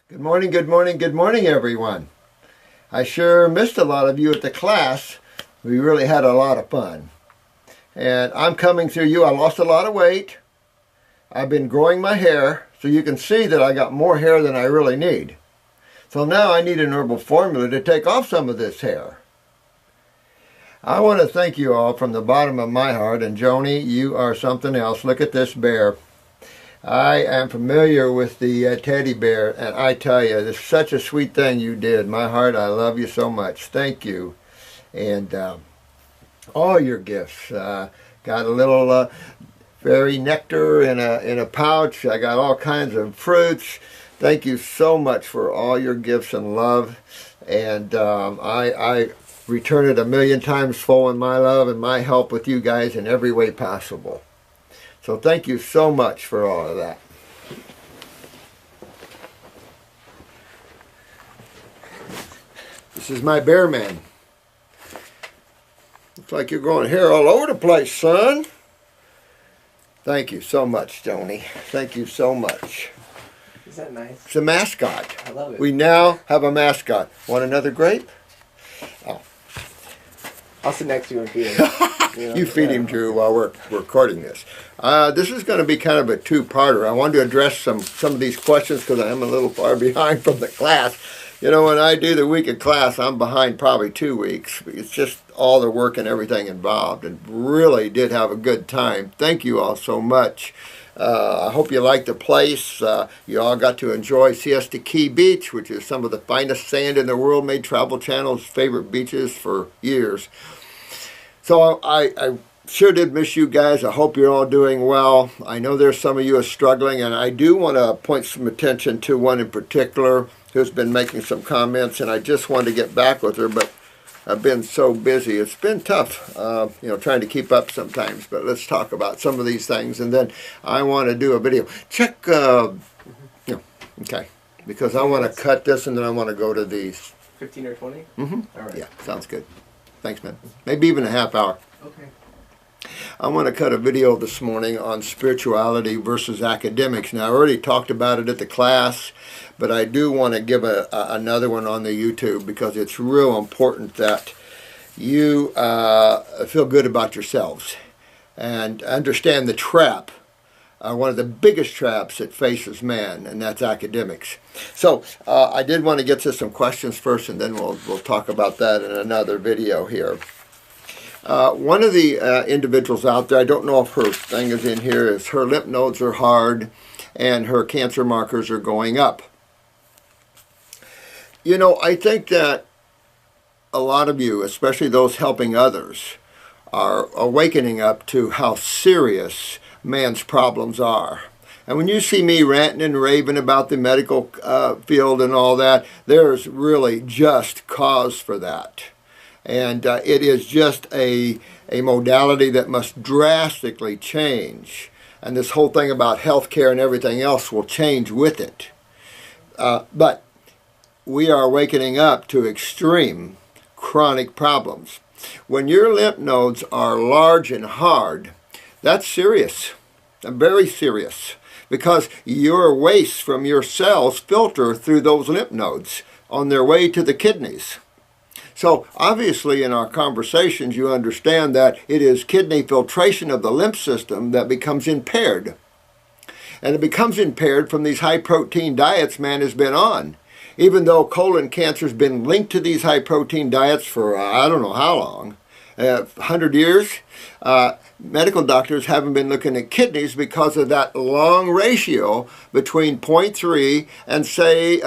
Good morning, good morning, good morning, everyone. I sure missed a lot of you at the class. We really had a lot of fun. And I'm coming through you. I lost a lot of weight. I've been growing my hair, so you can see that I got more hair than I really need. So now I need an herbal formula to take off some of this hair. I want to thank you all from the bottom of my heart. And Joni, you are something else. Look at this bear. I am familiar with the teddy bear, and I tell you, it's such a sweet thing you did. My heart, I love you so much. Thank you. And all your gifts. Got a little fairy nectar in a pouch. I got all kinds of fruits. Thank you so much for all your gifts and love. And I return it 1,000,000 times full in my love and my help with you guys in every way possible. So thank you so much for all of that. This is my bear man. Looks like you're growing hair all over the place, son. Thank you so much, Joni. Thank you so much. Is that nice? It's a mascot. I love it. We now have a mascot. Want another grape? Oh. I'll sit next to you and feed him. You feed him, Drew, while we're recording this. This is going to be kind of a two-parter. I wanted to address some of these questions because I am a little far behind from the class. You know, when I do the week of class, I'm behind probably 2 weeks. It's just all the work and everything involved, and really did have a good time. Thank you all so much. I hope you liked the place. You all got to enjoy Siesta Key Beach, which is some of the finest sand in the world, made Travel Channel's favorite beaches for years. So I sure did miss you guys. I hope you're all doing well. I know there's some of you are struggling, and I do want to point some attention to one in particular who's been making some comments, and I just wanted to get back with her, but I've been so busy. It's been tough, trying to keep up sometimes, but let's talk about some of these things, and then I want to do a video. Check, okay, because I want to cut this, and then I want to go to these. 15 or 20? Mm-hmm. All right. Yeah, sounds good. Thanks, man. Maybe even a half hour. Okay. I want to cut a video this morning on spirituality versus academics. Now, I already talked about it at the class, but I do want to give another one on the YouTube because it's real important that you feel good about yourselves and understand the trap, one of the biggest traps that faces man, and that's academics. So I did want to get to some questions first, and then we'll talk about that in another video here. One of the individuals out there, I don't know if her thing is in here, is her lymph nodes are hard and her cancer markers are going up. You know, I think that a lot of you, especially those helping others, are awakening up to how serious man's problems are. And when you see me ranting and raving about the medical field and all that, there's really just cause for that. And it is just a modality that must drastically change. And this whole thing about healthcare and everything else will change with it. But we are waking up to extreme chronic problems. When your lymph nodes are large and hard, that's serious, very serious, because your waste from your cells filter through those lymph nodes on their way to the kidneys. So obviously in our conversations you understand that it is kidney filtration of the lymph system that becomes impaired. And it becomes impaired from these high protein diets man has been on. Even though colon cancer has been linked to these high protein diets for I don't know how long, 100 years, medical doctors haven't been looking at kidneys because of that long ratio between 0.3 and say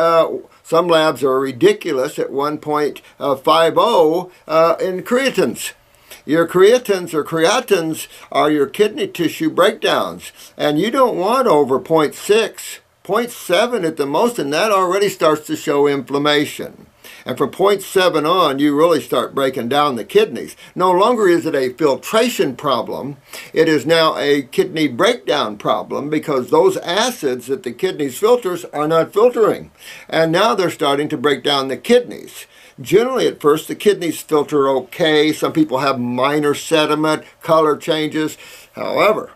some labs are ridiculous at 1.50 in creatines. Your creatines or creatins are your kidney tissue breakdowns, and you don't want over 0.6, 0.7 at the most, and that already starts to show inflammation. And from 0.7 on, you really start breaking down the kidneys. No longer is it a filtration problem. It is now a kidney breakdown problem because those acids that the kidneys filters are not filtering. And now they're starting to break down the kidneys. Generally, at first, the kidneys filter okay. Some people have minor sediment, color changes. However,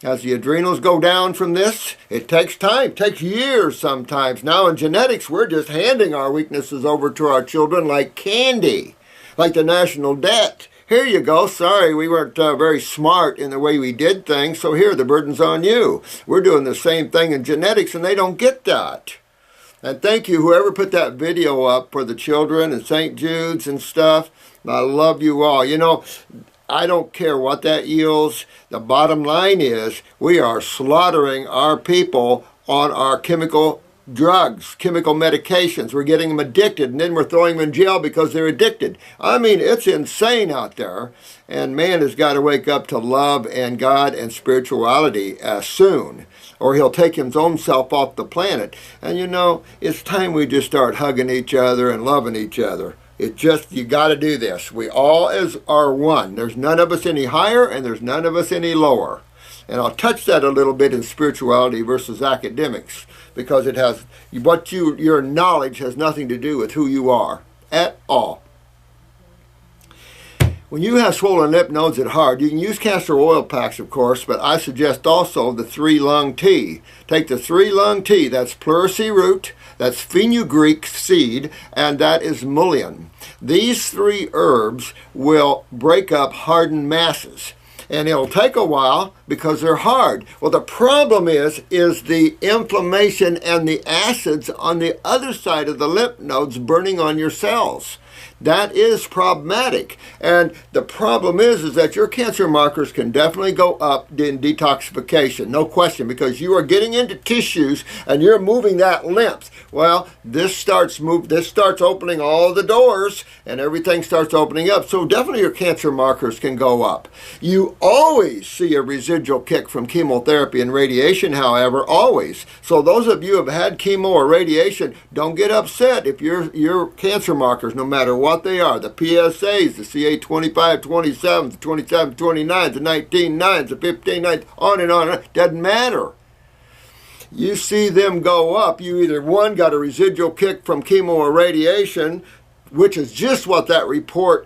As the adrenals go down from this, it takes time, it takes years sometimes. Now in genetics, we're just handing our weaknesses over to our children like candy, like the national debt. Here you go. Sorry, we weren't very smart in the way we did things, so here, the burden's on you. We're doing the same thing in genetics, and they don't get that. And thank you, whoever put that video up for the children and St. Jude's and stuff. I love you all. You know, I don't care what that yields. The bottom line is we are slaughtering our people on our chemical drugs, chemical medications. We're getting them addicted, and then we're throwing them in jail because they're addicted. I mean, it's insane out there, and man has got to wake up to love and God and spirituality soon, or he'll take his own self off the planet. And you know, it's time we just start hugging each other and loving each other. It just, you got to do this. We all are one. There's none of us any higher, and there's none of us any lower. And I'll touch that a little bit in spirituality versus academics, because it has, your knowledge has nothing to do with who you are at all. When you have swollen lymph nodes at heart, you can use castor oil packs, of course, but I suggest also the 3-lung tea. Take the 3-lung tea, that's pleurisy root, that's fenugreek seed, and that is mullein. These 3 herbs will break up hardened masses. And it'll take a while because they're hard. Well, the problem is the inflammation and the acids on the other side of the lymph nodes burning on your cells. That is problematic. And the problem is that your cancer markers can definitely go up in detoxification, no question, because you are getting into tissues and you're moving that lymph. Well, this starts opening all the doors and everything starts opening up. So definitely your cancer markers can go up. You always see a residual kick from chemotherapy and radiation, however, always. So those of you who have had chemo or radiation, don't get upset if your cancer markers, no matter what they are, the PSAs, the CA25, 27, the 27, 29, the 19-9s, the 15-9, on and on, doesn't matter. You see them go up, you either, one, got a residual kick from chemo or radiation, which is just what that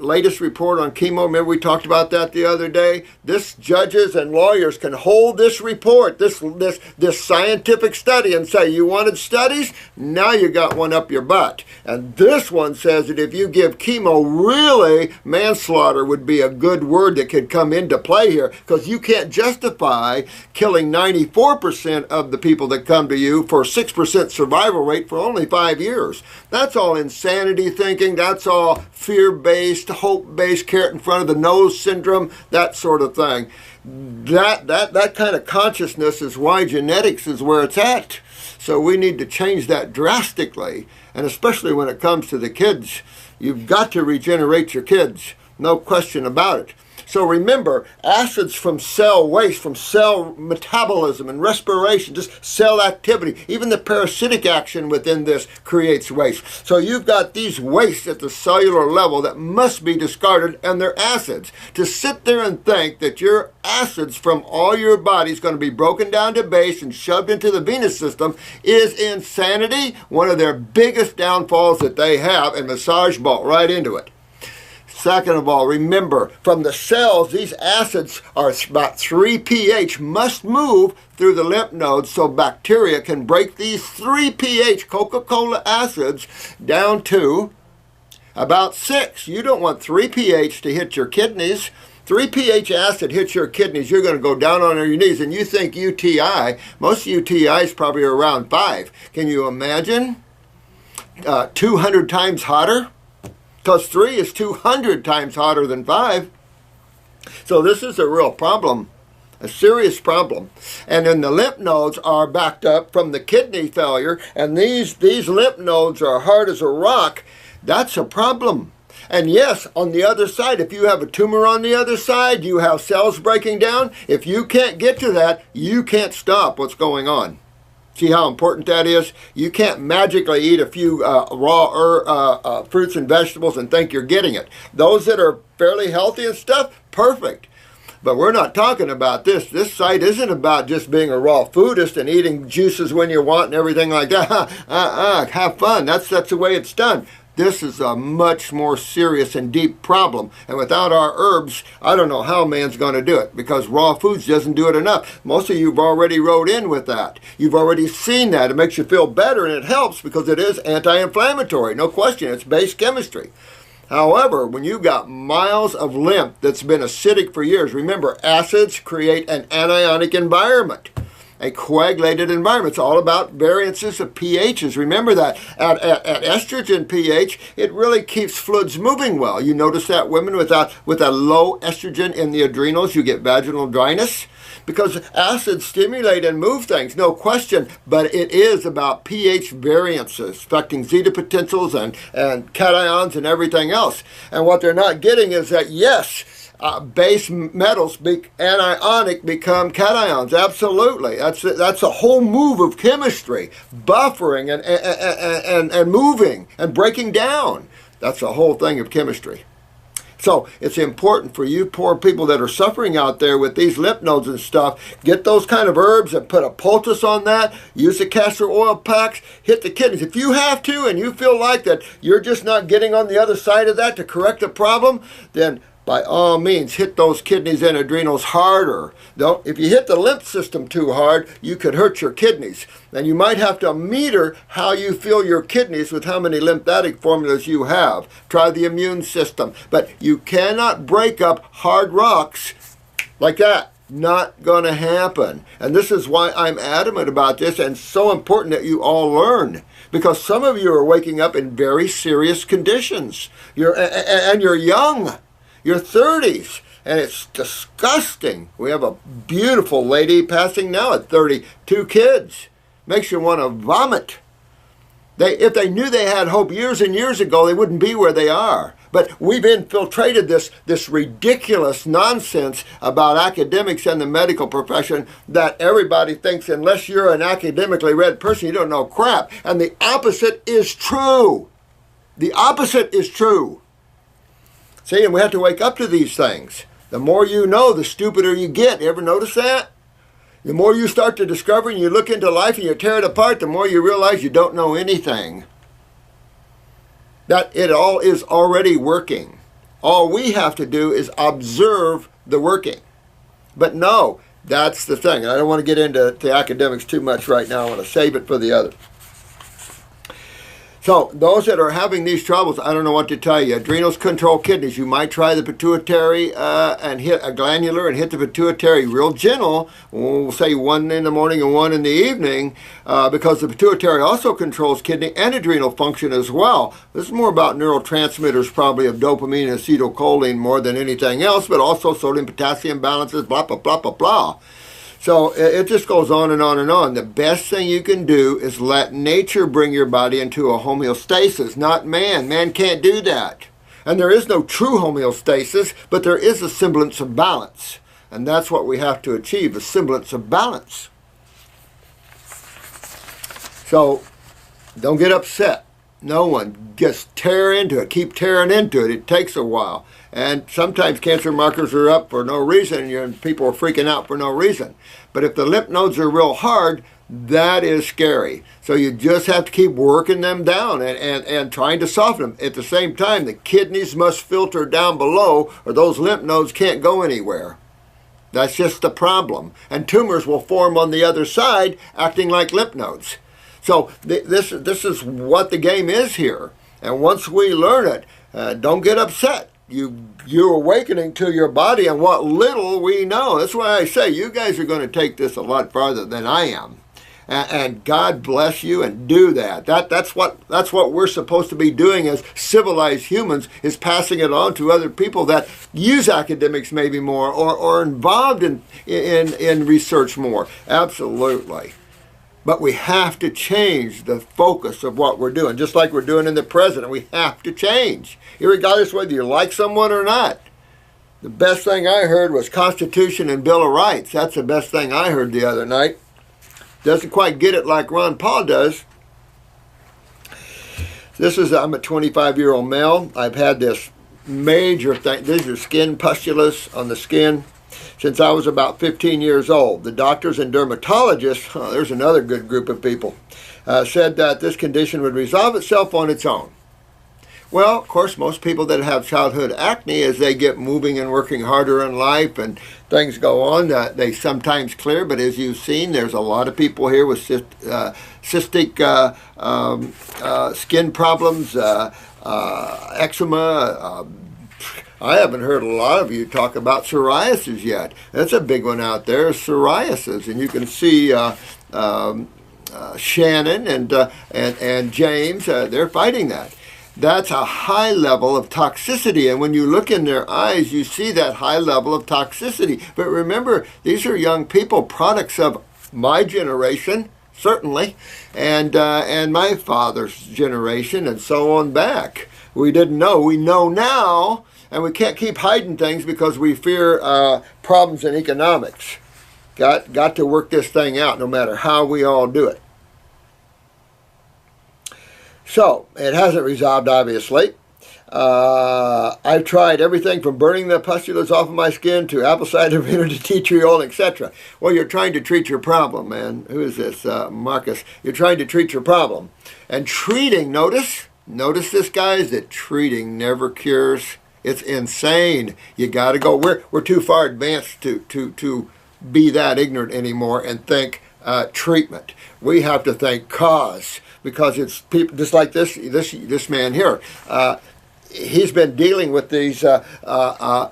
latest report on chemo, remember we talked about that the other day? This judges and lawyers can hold this report, this scientific study, and say, you wanted studies? Now you got one up your butt. And this one says that if you give chemo, really, manslaughter would be a good word that could come into play here, because you can't justify killing 94% of the people that come to you for a 6% survival rate for only 5 years. That's all insanity thinking. That's all fear-based, hope-based, carrot in front of the nose syndrome, that sort of thing. That kind of consciousness is why genetics is where it's at. So we need to change that drastically, and especially when it comes to the kids. You've got to regenerate your kids, no question about it. So remember, acids from cell waste, from cell metabolism and respiration, just cell activity, even the parasitic action within this creates waste. So you've got these wastes at the cellular level that must be discarded, and they're acids. To sit there and think that your acids from all your body is going to be broken down to base and shoved into the venous system is insanity. One of their biggest downfalls that they have, and massage ball right into it. Second of all, remember, from the cells, these acids are about 3 pH, must move through the lymph nodes so bacteria can break these 3 pH Coca-Cola acids down to about 6. You don't want 3 pH to hit your kidneys. 3 pH acid hits your kidneys, you're going to go down on your knees, and you think UTI, most UTIs probably are around 5. Can you imagine? 200 times hotter? Because 3 is 200 times hotter than 5. So this is a real problem, a serious problem. And then the lymph nodes are backed up from the kidney failure, and these lymph nodes are hard as a rock. That's a problem. And yes, on the other side, if you have a tumor on the other side, you have cells breaking down. If you can't get to that, you can't stop what's going on. See how important that is? You can't magically eat a few raw fruits and vegetables and think you're getting it. Those that are fairly healthy and stuff, perfect. But we're not talking about this. This site isn't about just being a raw foodist and eating juices when you want and everything like that. Have fun. That's the way it's done. This is a much more serious and deep problem. And without our herbs, I don't know how man's going to do it, because raw foods doesn't do it enough. Most of you have already wrote in with that. You've already seen that. It makes you feel better, and it helps because it is anti-inflammatory. No question. It's base chemistry. However, when you've got miles of lymph that's been acidic for years, remember, acids create an anionic environment, a coagulated environment. It's all about variances of pHs. Remember that. At estrogen pH, it really keeps fluids moving well. You notice that women with a low estrogen in the adrenals, you get vaginal dryness, because acids stimulate and move things, no question, but it is about pH variances affecting zeta potentials and cations and everything else. And what they're not getting is that, yes, base metals, anionic, become cations. Absolutely. That's a whole move of chemistry, buffering and moving and breaking down. That's a whole thing of chemistry. So it's important for you poor people that are suffering out there with these lymph nodes and stuff, get those kind of herbs and put a poultice on that, use the castor oil packs, hit the kidneys. If you have to and you feel like that you're just not getting on the other side of that to correct the problem, then by all means, hit those kidneys and adrenals harder. If you hit the lymph system too hard, you could hurt your kidneys. And you might have to meter how you fill your kidneys with how many lymphatic formulas you have. Try the immune system. But you cannot break up hard rocks like that. Not going to happen. And this is why I'm adamant about this, and so important that you all learn. Because some of you are waking up in very serious conditions. And you're young. Your 30s, and it's disgusting. We have a beautiful lady passing now at 30, 2 kids. Makes you want to vomit. If they knew they had hope years and years ago, they wouldn't be where they are. But we've infiltrated this ridiculous nonsense about academics and the medical profession that everybody thinks unless you're an academically read person, you don't know crap. And the opposite is true. The opposite is true. See, and we have to wake up to these things. The more you know, the stupider you get. You ever notice that? The more you start to discover and you look into life and you tear it apart, the more you realize you don't know anything. That it all is already working. All we have to do is observe the working. But no, that's the thing. I don't want to get into the academics too much right now. I want to save it for the other. So those that are having these troubles, I don't know what to tell you. Adrenals control kidneys. You might try the pituitary and hit a glandular and hit the pituitary real gentle. We'll say 1 in the morning and 1 in the evening, because the pituitary also controls kidney and adrenal function as well. This is more about neurotransmitters, probably of dopamine and acetylcholine more than anything else, but also sodium potassium balances, blah, blah, blah, blah, blah. So it just goes on and on and on. The best thing you can do is let nature bring your body into a homeostasis, not man. Man can't do that. And there is no true homeostasis, but there is a semblance of balance. And that's what we have to achieve, a semblance of balance. So don't get upset. No one. Just tear into it. Keep tearing into it. It takes a while. And sometimes cancer markers are up for no reason, and people are freaking out for no reason. But if the lymph nodes are real hard, that is scary. So you just have to keep working them down and trying to soften them. At the same time, the kidneys must filter down below, or those lymph nodes can't go anywhere. That's just the problem. And tumors will form on the other side, acting like lymph nodes. So this is what the game is here. And once we learn it, don't get upset. You're awakening to your body and what little we know. That's why I say you guys are going to take this a lot farther than I am. And God bless you, and do that. That's what we're supposed to be doing as civilized humans, is passing it on to other people that use academics maybe more, or involved in research more. Absolutely. But we have to change the focus of what we're doing, just like we're doing in the present. We have to change, irregardless whether you like someone or not. The best thing I heard was Constitution and Bill of Rights. That's the best thing I heard the other night. Doesn't quite get it like Ron Paul does. I'm a 25-year-old male. I've had this major thing. These are skin pustulas on the skin since I was about 15 years old. The doctors and dermatologists, there's another good group of people, said that this condition would resolve itself on its own. Well, of course, most people that have childhood acne, as they get moving and working harder in life and things go on, they sometimes clear. But as you've seen, there's a lot of people here with cystic skin problems, eczema. I haven't heard a lot of you talk about psoriasis yet. That's a big one out there, psoriasis. And you can see Shannon and James, they're fighting that. That's a high level of toxicity, and when you look in their eyes, you see that high level of toxicity. But remember, these are young people, products of my generation, certainly, and my father's generation, and so on back. We didn't know. We know now, and we can't keep hiding things because we fear problems in economics. Got to work this thing out, no matter how we all do it. So, it hasn't resolved, obviously. I've tried everything from burning the pustulas off of my skin to apple cider vinegar to tea tree oil, etc. Well, you're trying to treat your problem, man. Who is this? Marcus. You're trying to treat your problem. And treating, notice this, guys, that treating never cures. It's insane. You got to go. We're too far advanced to be that ignorant anymore and think treatment. We have to think cause. Because it's people just like this man here. He's been dealing with these pustulas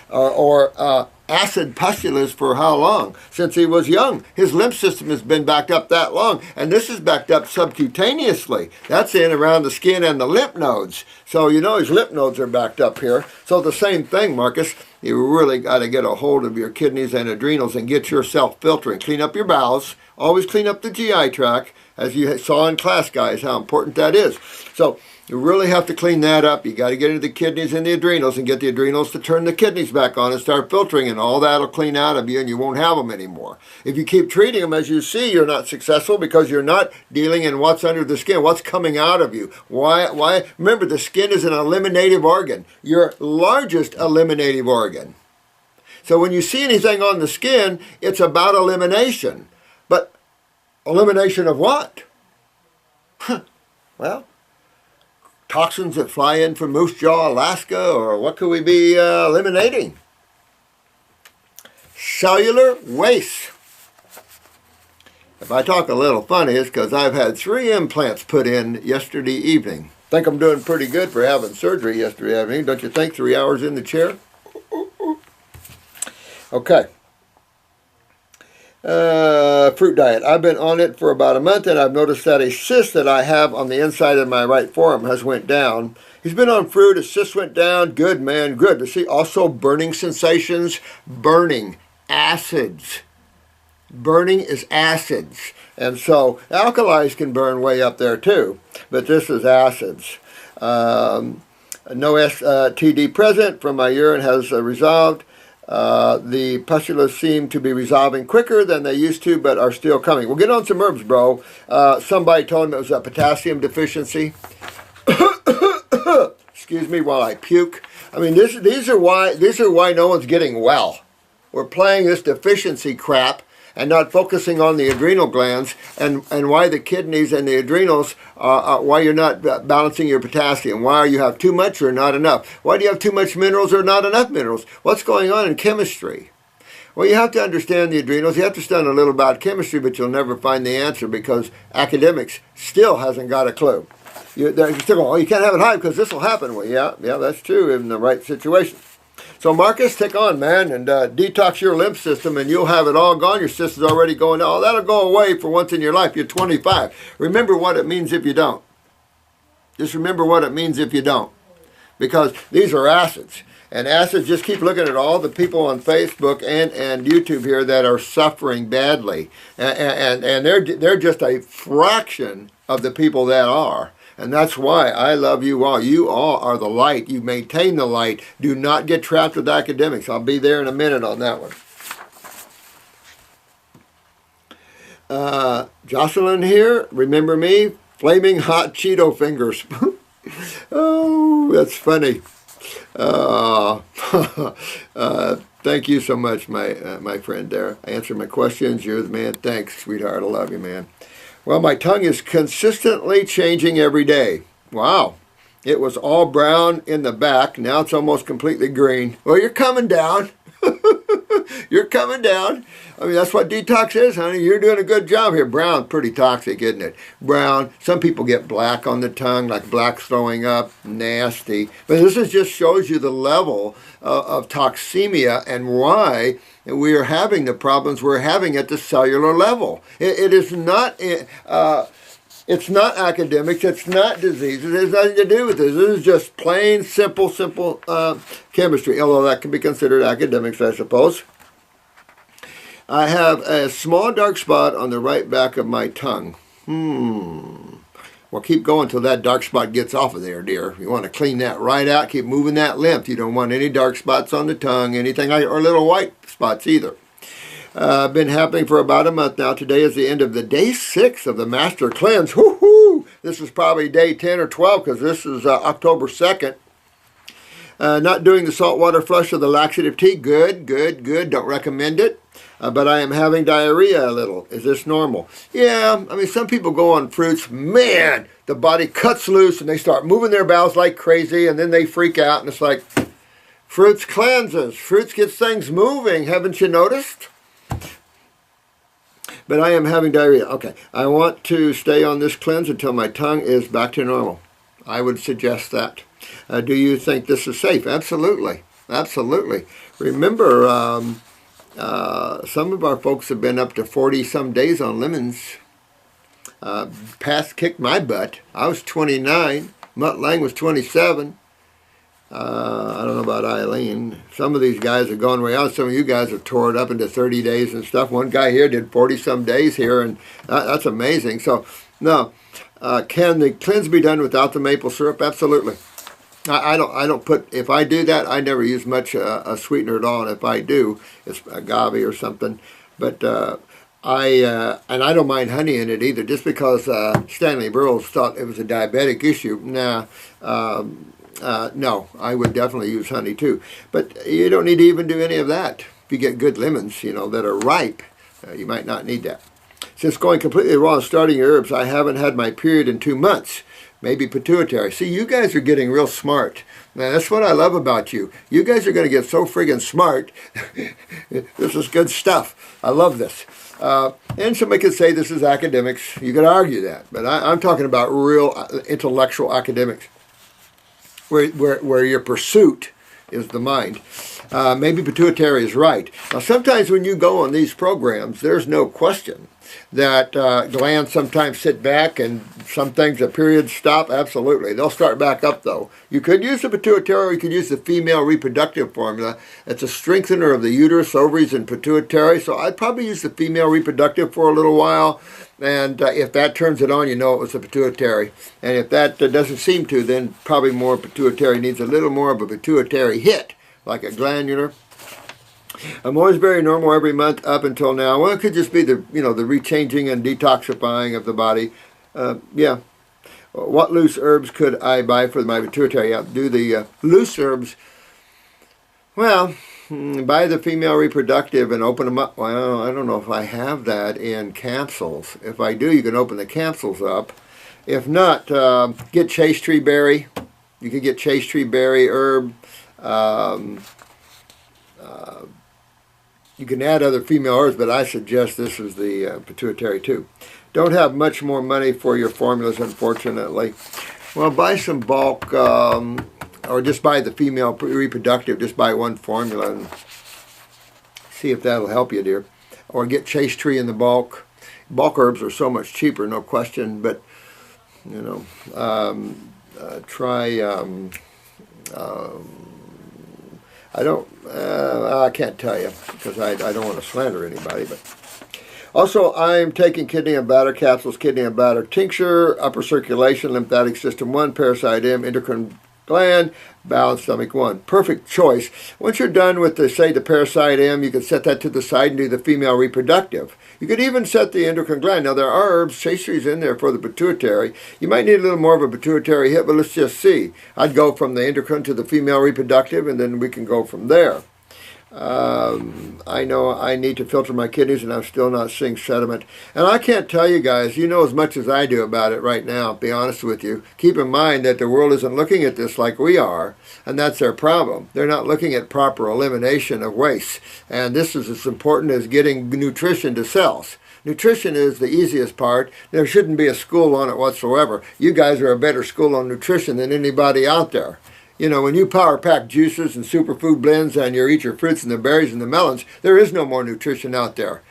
or acid pustulas for how long? Since he was young. His lymph system has been backed up that long, and this is backed up subcutaneously. That's in around the skin and the lymph nodes. So you know his lymph nodes are backed up here. So the same thing, Marcus. You really got to get a hold of your kidneys and adrenals and get yourself filtering. Clean up your bowels. Always clean up the GI tract. As you saw in class, guys, how important that is. So you really have to clean that up. You got to get into the kidneys and the adrenals and get the adrenals to turn the kidneys back on and start filtering, and all that will clean out of you and you won't have them anymore. If you keep treating them, as you see, you're not successful because you're not dealing in what's under the skin, what's coming out of you. Why? Remember, the skin is an eliminative organ, your largest eliminative organ. So when you see anything on the skin, it's about elimination. But elimination of what? Well, toxins that fly in from Moose Jaw, Alaska, or what could we be eliminating? Cellular waste. If I talk a little funny, it's because I've had 3 implants put in yesterday evening. Think I'm doing pretty good for having surgery yesterday evening, don't you think? 3 hours in the chair? Okay. Fruit diet. I've been on it for about a month, and I've noticed that a cyst that I have on the inside of my right forearm has went down. He's been on fruit. His cyst went down. Good, man. Good. But see, also burning sensations. Burning. Acids. Burning is acids. And so alkalis can burn way up there too. But this is acids. No STD present from my urine has resolved. The pustulas seem to be resolving quicker than they used to, but are still coming. We'll get on some herbs, bro. Somebody told me it was a potassium deficiency. Excuse me while I puke. I mean, these are why no one's getting well. We're playing this deficiency crap and not focusing on the adrenal glands, and why the kidneys and the adrenals, why you're not balancing your potassium, why you have too much or not enough, why do you have too much minerals or not enough minerals, what's going on in chemistry? Well, you have to understand the adrenals, you have to study a little about chemistry, but you'll never find the answer because academics still hasn't got a clue. They're still going, oh, you can't have it high because this will happen. Well, yeah, that's true in the right situation. So Marcus, take on, man, and detox your lymph system, and you'll have it all gone. Your system's already going, oh, that'll go away for once in your life. You're 25. Remember what it means if you don't. Just remember what it means if you don't. Because these are acids. And acids, just keep looking at all the people on Facebook and YouTube here that are suffering badly. And they're just a fraction of the people that are. And that's why I love you all. You all are the light. You maintain the light. Do not get trapped with academics. I'll be there in a minute on that one. Jocelyn here. Remember me? Flaming hot Cheeto fingers. Oh, that's funny. Thank you so much, my friend there. I answered my questions. You're the man. Thanks, sweetheart. I love you, man. Well, my tongue is consistently changing every day. Wow. It was all brown in the back. Now it's almost completely green. Well, you're coming down. You're coming down. I mean, that's what detox is, honey. You're doing a good job here. Brown, pretty toxic, isn't it? Brown. Some people get black on the tongue, like black throwing up. Nasty. But this just shows you the level of toxemia and why we are having the problems we're having at the cellular level. It is not... it's not academics, it's not diseases, it has nothing to do with this. This is just plain, simple chemistry, although that can be considered academics, I suppose. I have a small dark spot on the right back of my tongue. Well, keep going until that dark spot gets off of there, dear. You want to clean that right out, keep moving that lymph. You don't want any dark spots on the tongue, anything like, or little white spots either. Been happening for about a month now. Today is the end of the day 6 of the Master Cleanse. Woohoo! This is probably day 10 or 12 because this is October 2nd. Not doing the saltwater flush or the laxative tea. Good. Don't recommend it. But I am having diarrhea a little. Is this normal? Yeah, I mean, some people go on fruits. Man, the body cuts loose and they start moving their bowels like crazy and then they freak out and it's like, fruits cleanses. Fruits gets things moving. Haven't you noticed? But I am having diarrhea. Okay, I want to stay on this cleanse until my tongue is back to normal. I would suggest that. Do you think this is safe? Absolutely. Absolutely. Remember, some of our folks have been up to 40-some days on lemons. Kicked my butt. I was 29. Mutt Lang was 27. I don't know about Eileen. Some of these guys have gone way out. Some of you guys have tore it up into 30 days and stuff. One guy here did 40-some days here, and that's amazing. So, no. Can the cleanse be done without the maple syrup? Absolutely. I don't put, if I do that, I never use much a sweetener at all. And if I do, it's agave or something. But and I don't mind honey in it either. Just because Stanley Burroughs thought it was a diabetic issue. Nah. No, I would definitely use honey too. But you don't need to even do any of that. If you get good lemons, you know, that are ripe, you might not need that. Since going completely raw and starting herbs, I haven't had my period in 2 months. Maybe pituitary. See, you guys are getting real smart. Man, that's what I love about you. You guys are going to get so friggin' smart. This is good stuff. I love this. And somebody could say this is academics. You could argue that. But I'm talking about real intellectual academics. Where your pursuit is the mind. Maybe pituitary is right. Now, sometimes when you go on these programs, there's no question that glands sometimes sit back and some things, the periods stop. Absolutely. They'll start back up, though. You could use the pituitary or you could use the female reproductive formula. It's a strengthener of the uterus, ovaries, and pituitary. So I'd probably use the female reproductive for a little while. And if that turns it on, you know it was the pituitary. And if that doesn't seem to, then probably more pituitary needs a little more of a pituitary hit, like a glandular. I'm always very normal every month up until now. Well, it could just be the rechanging and detoxifying of the body. Yeah. What loose herbs could I buy for my pituitary? Yeah, do the loose herbs. Well, buy the female reproductive and open them up. Well, I don't know if I have that in capsules. If I do, you can open the capsules up. If not, get chase tree berry. You can get chase tree berry herb. You can add other female herbs, but I suggest this is the pituitary too. Don't have much more money for your formulas, unfortunately. Well, buy some bulk, or just buy the female reproductive. Just buy one formula and see if that'll help you, dear. Or get chase tree in the bulk. Bulk herbs are so much cheaper, no question. But you know, try. I can't tell you because I don't want to slander anybody. But also, I'm taking kidney and bladder capsules, kidney and bladder tincture, upper circulation, lymphatic system 1, parasite M, endocrine gland, bowel and stomach 1. Perfect choice. Once you're done with the parasite M, you can set that to the side and do the female reproductive. You could even set the endocrine gland. Now there are herbs, chase trees in there for the pituitary. You might need a little more of a pituitary hit, but let's just see. I'd go from the endocrine to the female reproductive and then we can go from there. I know I need to filter my kidneys, and I'm still not seeing sediment. And I can't tell you guys, you know as much as I do about it right now, to be honest with you. Keep in mind that the world isn't looking at this like we are, and that's their problem. They're not looking at proper elimination of waste. And this is as important as getting nutrition to cells. Nutrition is the easiest part. There shouldn't be a school on it whatsoever. You guys are a better school on nutrition than anybody out there. You know, when you power pack juices and superfood blends and you eat your fruits and the berries and the melons, there is no more nutrition out there.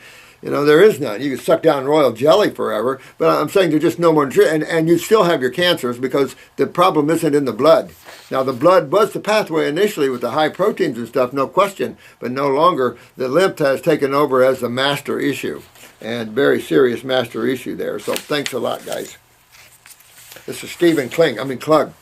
You know, there is none. You can suck down royal jelly forever, but I'm saying there's just no more nutrition. And you still have your cancers because the problem isn't in the blood. Now, the blood was the pathway initially with the high proteins and stuff, no question, but no longer. The lymph has taken over as the master issue, and very serious master issue there. So thanks a lot, guys. This is Stephen Klug.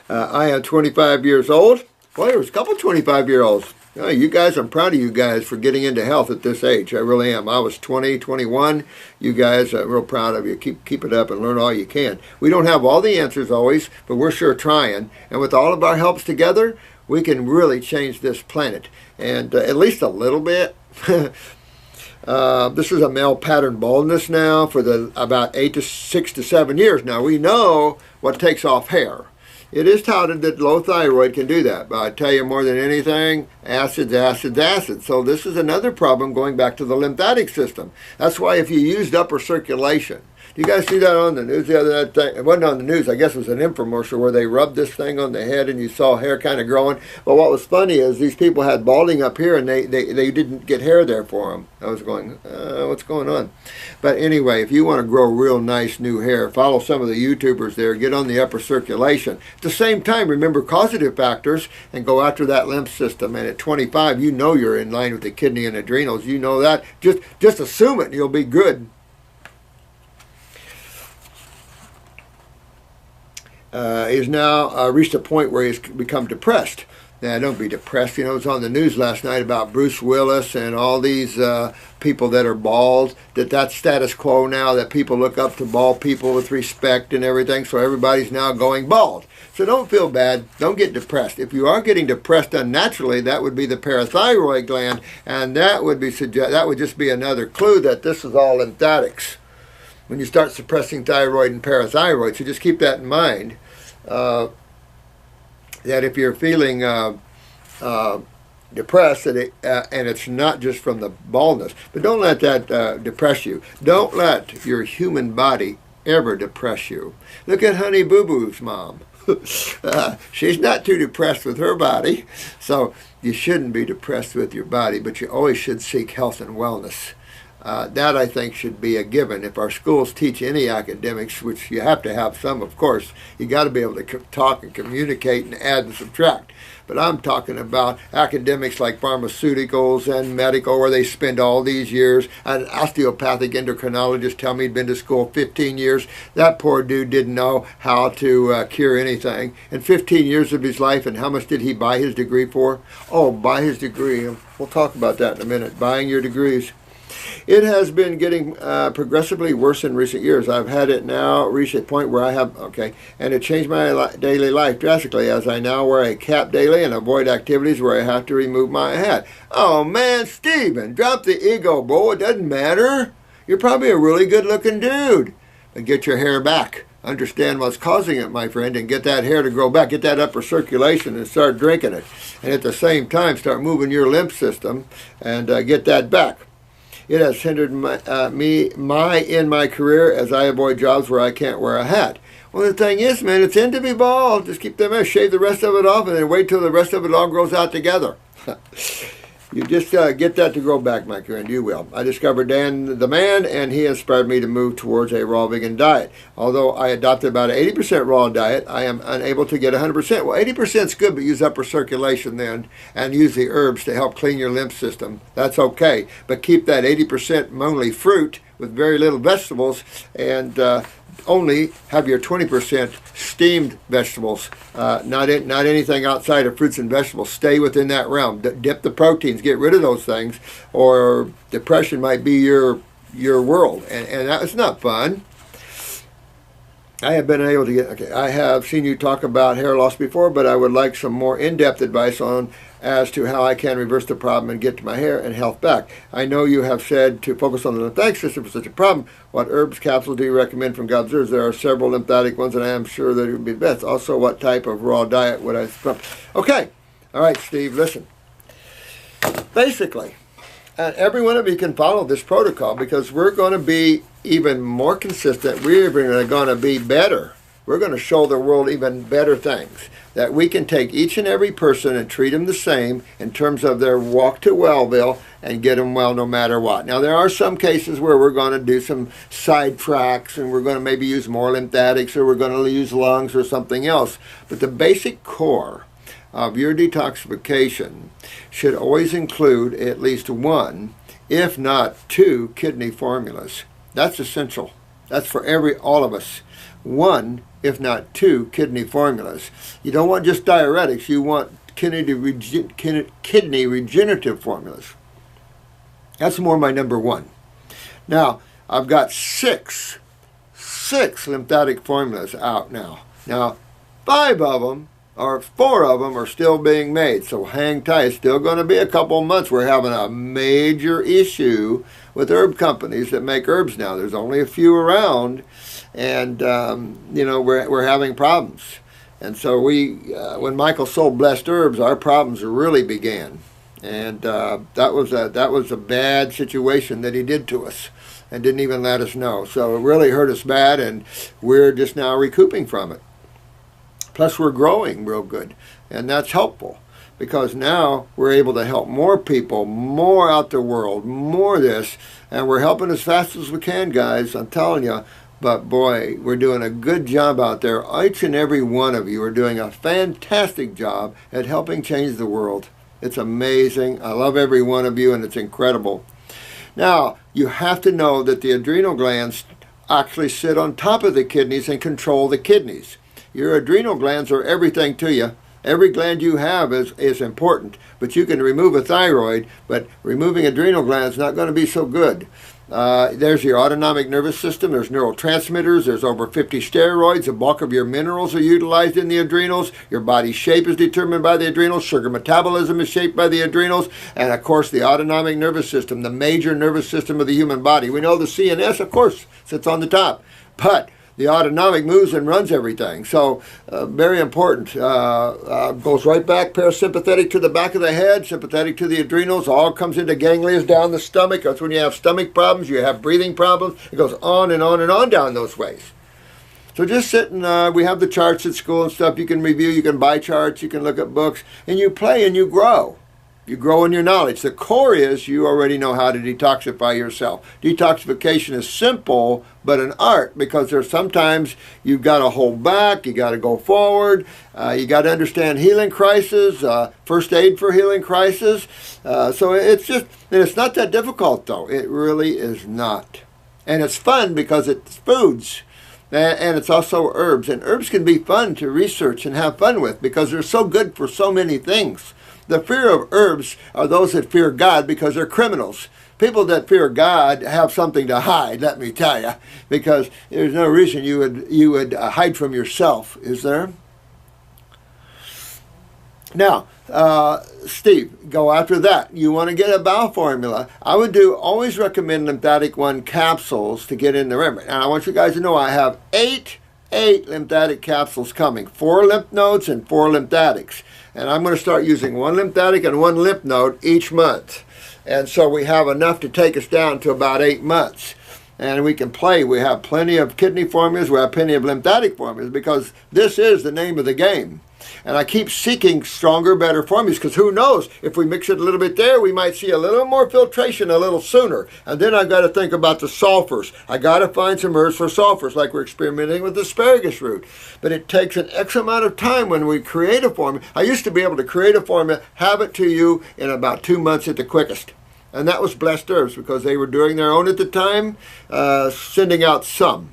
I am 25 years old. Well, there's a couple 25-year-olds. Oh, you guys, I'm proud of you guys for getting into health at this age. I really am. I was 20, 21. You guys, I'm real proud of you. Keep it up and learn all you can. We don't have all the answers always, but we're sure trying. And with all of our helps together, we can really change this planet. And at least a little bit. This is a male pattern baldness now for about 6 to 7 years. Now, we know what takes off hair. It is touted that low thyroid can do that, but I tell you more than anything, acids, acids, acids. So this is another problem going back to the lymphatic system. That's why if you used upper circulation, you guys see that on the news the other night? It wasn't on the news. I guess it was an infomercial where they rubbed this thing on the head and you saw hair kind of growing. But what was funny is these people had balding up here and they didn't get hair there for them. I was going, what's going on? But anyway, if you want to grow real nice new hair, follow some of the YouTubers there. Get on the upper circulation. At the same time, remember causative factors and go after that lymph system. And at 25, you know you're in line with the kidney and adrenals. You know that. Just assume it and you'll be good. He's now reached a point where he's become depressed. Now, don't be depressed. You know, it was on the news last night about Bruce Willis and all these people that are bald, that's status quo now, that people look up to bald people with respect and everything, so everybody's now going bald. So don't feel bad. Don't get depressed. If you are getting depressed unnaturally, that would be the parathyroid gland, and that would just be another clue that this is all lymphatics. When you start suppressing thyroid and parathyroid, so just keep that in mind. That if you're feeling depressed, and it's not just from the baldness, but don't let that depress you. Don't let your human body ever depress you. Look at Honey Boo Boo's mom. She's not too depressed with her body, so you shouldn't be depressed with your body, but you always should seek health and wellness. That, I think, should be a given. If our schools teach any academics, which you have to have some, of course, you got to be able to talk and communicate and add and subtract. But I'm talking about academics like pharmaceuticals and medical, where they spend all these years. An osteopathic endocrinologist tell me he'd been to school 15 years. That poor dude didn't know how to cure anything. In 15 years of his life, and how much did he buy his degree for? Oh, buy his degree. We'll talk about that in a minute. Buying your degrees. It has been getting progressively worse in recent years. I've had it now reach a point where and it changed my daily life drastically, as I now wear a cap daily and avoid activities where I have to remove my hat. Oh man, Stephen, drop the ego, bro. It doesn't matter. You're probably a really good-looking dude. But get your hair back. Understand what's causing it, my friend, and get that hair to grow back. Get that upper circulation and start drinking it. And at the same time, start moving your lymph system and get that back. It has hindered in my career as I avoid jobs where I can't wear a hat. Well, the thing is, man, it's in to be bald. Just keep them hair, shave the rest of it off, and then wait till the rest of it all grows out together. You just get that to grow back, my friend. You will. I discovered Dan the Man, and he inspired me to move towards a raw vegan diet. Although I adopted about an 80% raw diet, I am unable to get 100%. Well, 80% is good, but use upper circulation then, and use the herbs to help clean your lymph system. That's okay. But keep that 80% mainly fruit with very little vegetables, and only have your 20% steamed vegetables, not anything outside of fruits and vegetables. Stay within that realm. Dip the proteins, get rid of those things, or depression might be your world, and that's not fun. I have been able to get, okay, I have seen you talk about hair loss before, but I would like some more in-depth advice on as to how I can reverse the problem and get to my hair and health back. I know you have said to focus on the lymphatic system for such a problem. What herbs, capsules do you recommend from God's herbs? There are several lymphatic ones, and I am sure that it would be best. Also, what type of raw diet would I from? Okay. All right, Steve, listen. Basically, and every one of you can follow this protocol because we're going to be even more consistent. We're even going to be better. We're going to show the world even better things. That we can take each and every person and treat them the same in terms of their walk to Wellville and get them well no matter what. Now, there are some cases where we're going to do some sidetracks and we're going to maybe use more lymphatics or we're going to use lungs or something else. But the basic core of your detoxification should always include at least one, if not two, kidney formulas. That's essential. That's for all of us. One, if not two, kidney formulas. You don't want just diuretics. You want kidney regenerative formulas. That's more my number one. Now, I've got six lymphatic formulas out now. Now, 5 of them or 4 of them are still being made, so hang tight. It's still going to be a couple months. We're having a major issue with herb companies that make herbs now. There's only a few around, and we're having problems. And so when Michael sold Blessed Herbs, our problems really began, and that was a bad situation that he did to us, and didn't even let us know. So it really hurt us bad, and we're just now recouping from it. Plus, we're growing real good, and that's helpful because now we're able to help more people, more out the world, more this, and we're helping as fast as we can, guys. I'm telling you. But boy, we're doing a good job out there. Each and every one of you are doing a fantastic job at helping change the world. It's amazing. I love every one of you, and it's incredible. Now, you have to know that the adrenal glands actually sit on top of the kidneys and control the kidneys. Your adrenal glands are everything to you. Every gland you have is important, but you can remove a thyroid, but removing adrenal glands is not going to be so good. There's your autonomic nervous system. There's neurotransmitters. There's over 50 steroids. The bulk of your minerals are utilized in the adrenals. Your body's shape is determined by the adrenals. Sugar metabolism is shaped by the adrenals. And, of course, the autonomic nervous system, the major nervous system of the human body. We know the CNS, of course, sits on the top. But the autonomic moves and runs everything. So very important. Goes right back, parasympathetic to the back of the head, sympathetic to the adrenals, all comes into ganglions down the stomach. That's when you have stomach problems, you have breathing problems. It goes on and on and on down those ways. So just sit and we have the charts at school and stuff. You can review, you can buy charts, you can look at books, and you play and you grow. You grow in your knowledge. The core is you already know how to detoxify yourself. Detoxification is simple, but an art, because there's sometimes you've got to hold back, you got to go forward, you got to understand healing crisis, first aid for healing crisis. So it's not that difficult, though. It really is not. And it's fun because it's foods. And it's also herbs. And herbs can be fun to research and have fun with because they're so good for so many things. The fear of herbs are those that fear God because they're criminals. People that fear God have something to hide, let me tell you, because there's no reason you would hide from yourself, is there? Now, Steve, go after that. You want to get a bowel formula. I would always recommend Lymphatic 1 capsules to get in the remedy. And I want you guys to know I have eight lymphatic capsules coming, 4 lymph nodes and 4 lymphatics. And I'm going to start using 1 lymphatic and 1 lymph node each month. And so we have enough to take us down to about 8 months. And we can play. We have plenty of kidney formulas. We have plenty of lymphatic formulas because this is the name of the game. And I keep seeking stronger, better formulas because who knows, if we mix it a little bit there, we might see a little more filtration a little sooner. And then I've got to think about the sulfurs. I got to find some herbs for sulfurs, like we're experimenting with asparagus root. But it takes an X amount of time when we create a formula. I used to be able to create a formula, have it to you in about 2 months at the quickest. And that was Blessed Herbs because they were doing their own at the time, sending out some.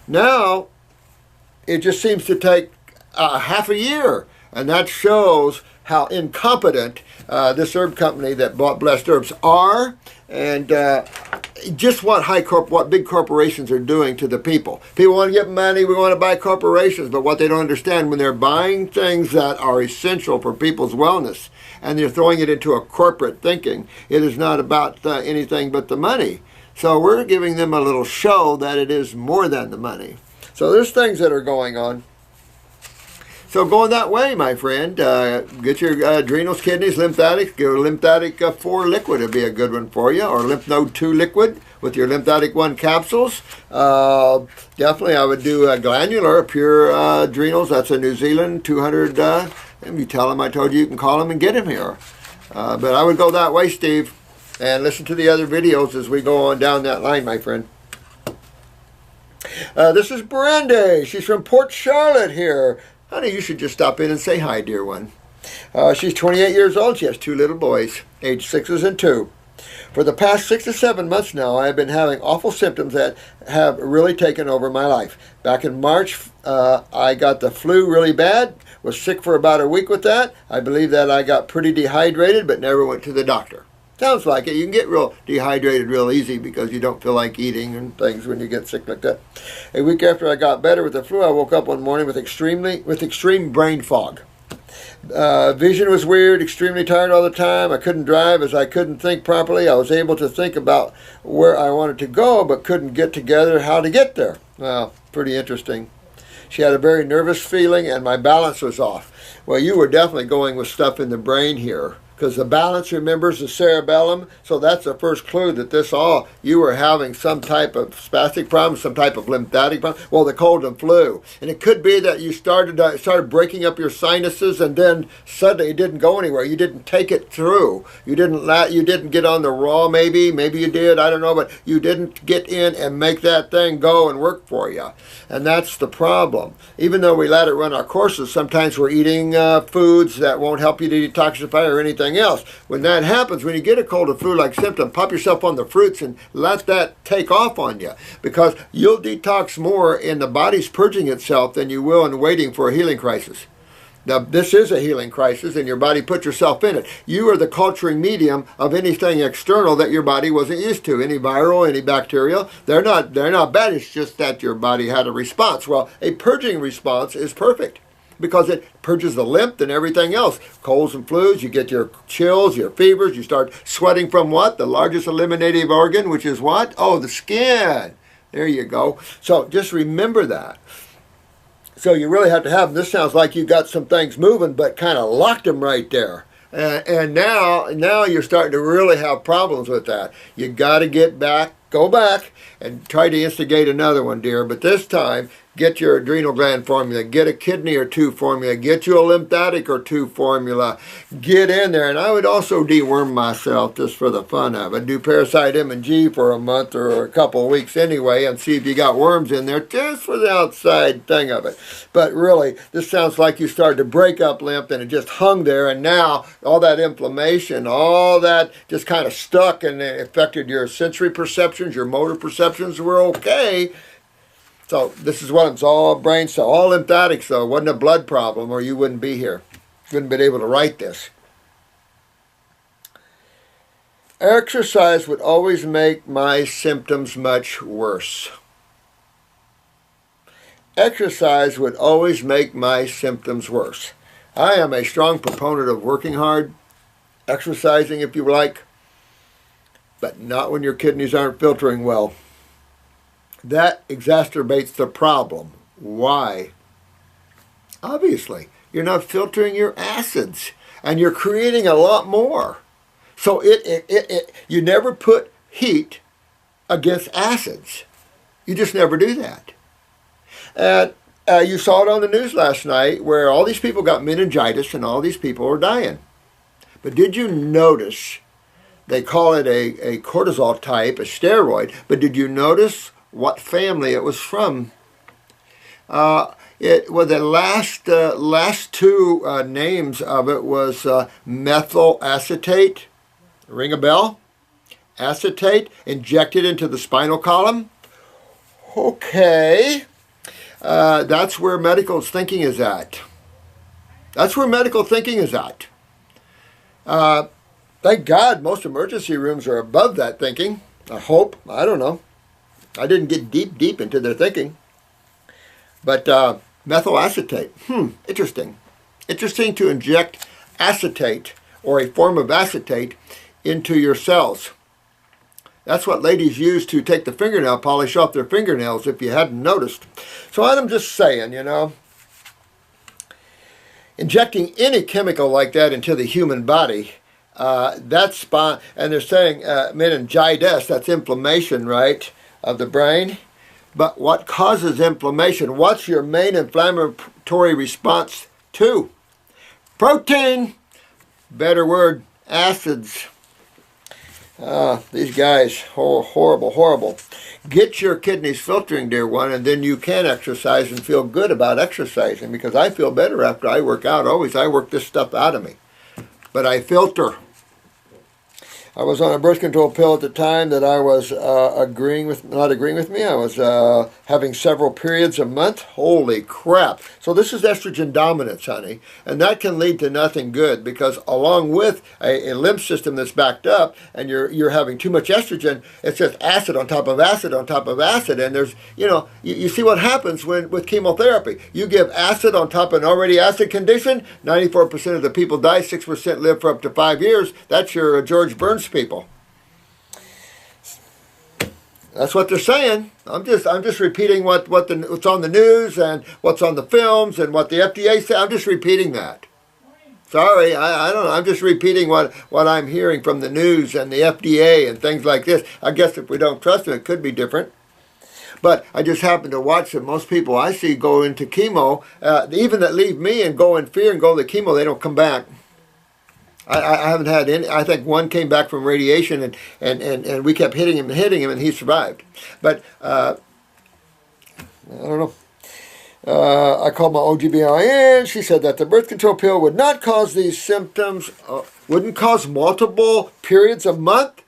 Now, it just seems to take half a year. And that shows how incompetent this herb company that bought Blessed Herbs are, and just what big corporations are doing to the people. People want to get money, we want to buy corporations, but what they don't understand, when they're buying things that are essential for people's wellness, and they're throwing it into a corporate thinking, it is not about anything but the money. So we're giving them a little show that it is more than the money. So there's things that are going on. So going that way, my friend, get your adrenals, kidneys, lymphatics. Go lymphatic 4 liquid would be a good one for you, or lymph node 2 liquid with your lymphatic 1 capsules. Definitely I would do glandular, pure adrenals. That's a New Zealand 200. And you tell them I told you can call them and get them here. But I would go that way, Steve, and listen to the other videos as we go on down that line, my friend. This is Brenda. She's from Port Charlotte here. Honey, you should just stop in and say hi, dear one. She's 28 years old. She has 2 little boys, age 6s and 2. For the past 6 to 7 months now, I have been having awful symptoms that have really taken over my life. Back in March, I got the flu really bad, was sick for about a week with that. I believe that I got pretty dehydrated, but never went to the doctor. Sounds like it. You can get real dehydrated real easy because you don't feel like eating and things when you get sick like that. A week after I got better with the flu, I woke up one morning with extreme brain fog. Vision was weird, extremely tired all the time. I couldn't drive as I couldn't think properly. I was able to think about where I wanted to go, but couldn't get together how to get there. Well, pretty interesting. She had a very nervous feeling, and my balance was off. Well, you were definitely going with stuff in the brain here, because the balance remembers the cerebellum, so that's the first clue that you were having some type of spastic problem, some type of lymphatic problem, well, the cold and flu. And it could be that you started breaking up your sinuses, and then suddenly it didn't go anywhere. You didn't take it through. You didn't get on the raw, maybe you did, I don't know, but you didn't get in and make that thing go and work for you. And that's the problem. Even though we let it run our courses, sometimes we're eating foods that won't help you to detoxify or anything else. When that happens, when you get a cold or flu-like symptom, pop yourself on the fruits and let that take off on you, because you'll detox more in the body's purging itself than you will in waiting for a healing crisis. Now, this is a healing crisis, and your body put yourself in it. You are the culturing medium of anything external that your body wasn't used to. Any viral, any bacterial, they're not bad. It's just that your body had a response. Well, a purging response is perfect, because it purges the lymph and everything else. Colds and flus, you get your chills, your fevers, you start sweating from what? The largest eliminative organ, which is what? Oh, the skin. There you go. So just remember that. So you really have to have them. This sounds like you got some things moving, but kind of locked them right there. And now you're starting to really have problems with that. You got to go back and try to instigate another one, dear. But this time, get your adrenal gland formula, get a kidney or 2 formula, get you a lymphatic or 2 formula, get in there. And I would also deworm myself just for the fun of it. Do parasite M&G for a month or a couple of weeks anyway, and see if you got worms in there just for the outside thing of it. But really, this sounds like you started to break up lymph and it just hung there, and now all that inflammation, all that just kind of stuck, and it affected your sensory perceptions, your motor perceptions were okay. So this is what it's all brain cell, all lymphatics though. It wasn't a blood problem, or you wouldn't be here. You wouldn't have been able to write this. Exercise would always make my symptoms much worse. Exercise would always make my symptoms worse. I am a strong proponent of working hard, exercising if you like, but not when your kidneys aren't filtering well. That exacerbates the problem. Why? Obviously, you're not filtering your acids, and you're creating a lot more. So you never put heat against acids. You just never do that. And you saw it on the news last night where all these people got meningitis and all these people are dying. But did you notice, they call it a cortisol type, a steroid, but did you notice what family it was from? It was the last 2 names of it was methyl acetate. Ring a bell? Acetate injected into the spinal column. Okay, that's where medical thinking is at. That's where medical thinking is at. Thank God most emergency rooms are above that thinking. I hope. I don't know. I didn't get deep into their thinking. But methyl acetate. Interesting. Interesting to inject acetate or a form of acetate into your cells. That's what ladies use to take the fingernail polish off their fingernails, if you hadn't noticed. So I'm just saying, you know, injecting any chemical like that into the human body, that's fine. And they're saying meningitis, that's inflammation, right, of the brain. But what causes inflammation? What's your main inflammatory response to? Protein. Better word, acids. These guys, horrible, horrible. Get your kidneys filtering, dear one, and then you can exercise and feel good about exercising, because I feel better after I work out. Always, I work this stuff out of me. But I filter. I was on a birth control pill at the time that I was not agreeing with me. I was having several periods a month. Holy crap. So this is estrogen dominance, honey. And that can lead to nothing good, because along with a lymph system that's backed up and you're having too much estrogen, it's just acid on top of acid on top of acid. And there's, you know, you see what happens with chemotherapy. You give acid on top of an already acid condition, 94% of the people die, 6% live for up to 5 years. That's your George Burns people. That's what they're saying. I'm just repeating what's on the news and what's on the films and what the FDA said. I'm just repeating that. Sorry, I don't know. I'm just repeating what I'm hearing from the news and the FDA and things like this. I guess if we don't trust them, it could be different. But I just happen to watch that most people I see go into chemo, even that leave me and go in fear and go to the chemo, they don't come back. I haven't had any. I think one came back from radiation, and we kept hitting him, and he survived. But I don't know. I called my OGBYN. She said that the birth control pill would not cause these symptoms, wouldn't cause multiple periods a month.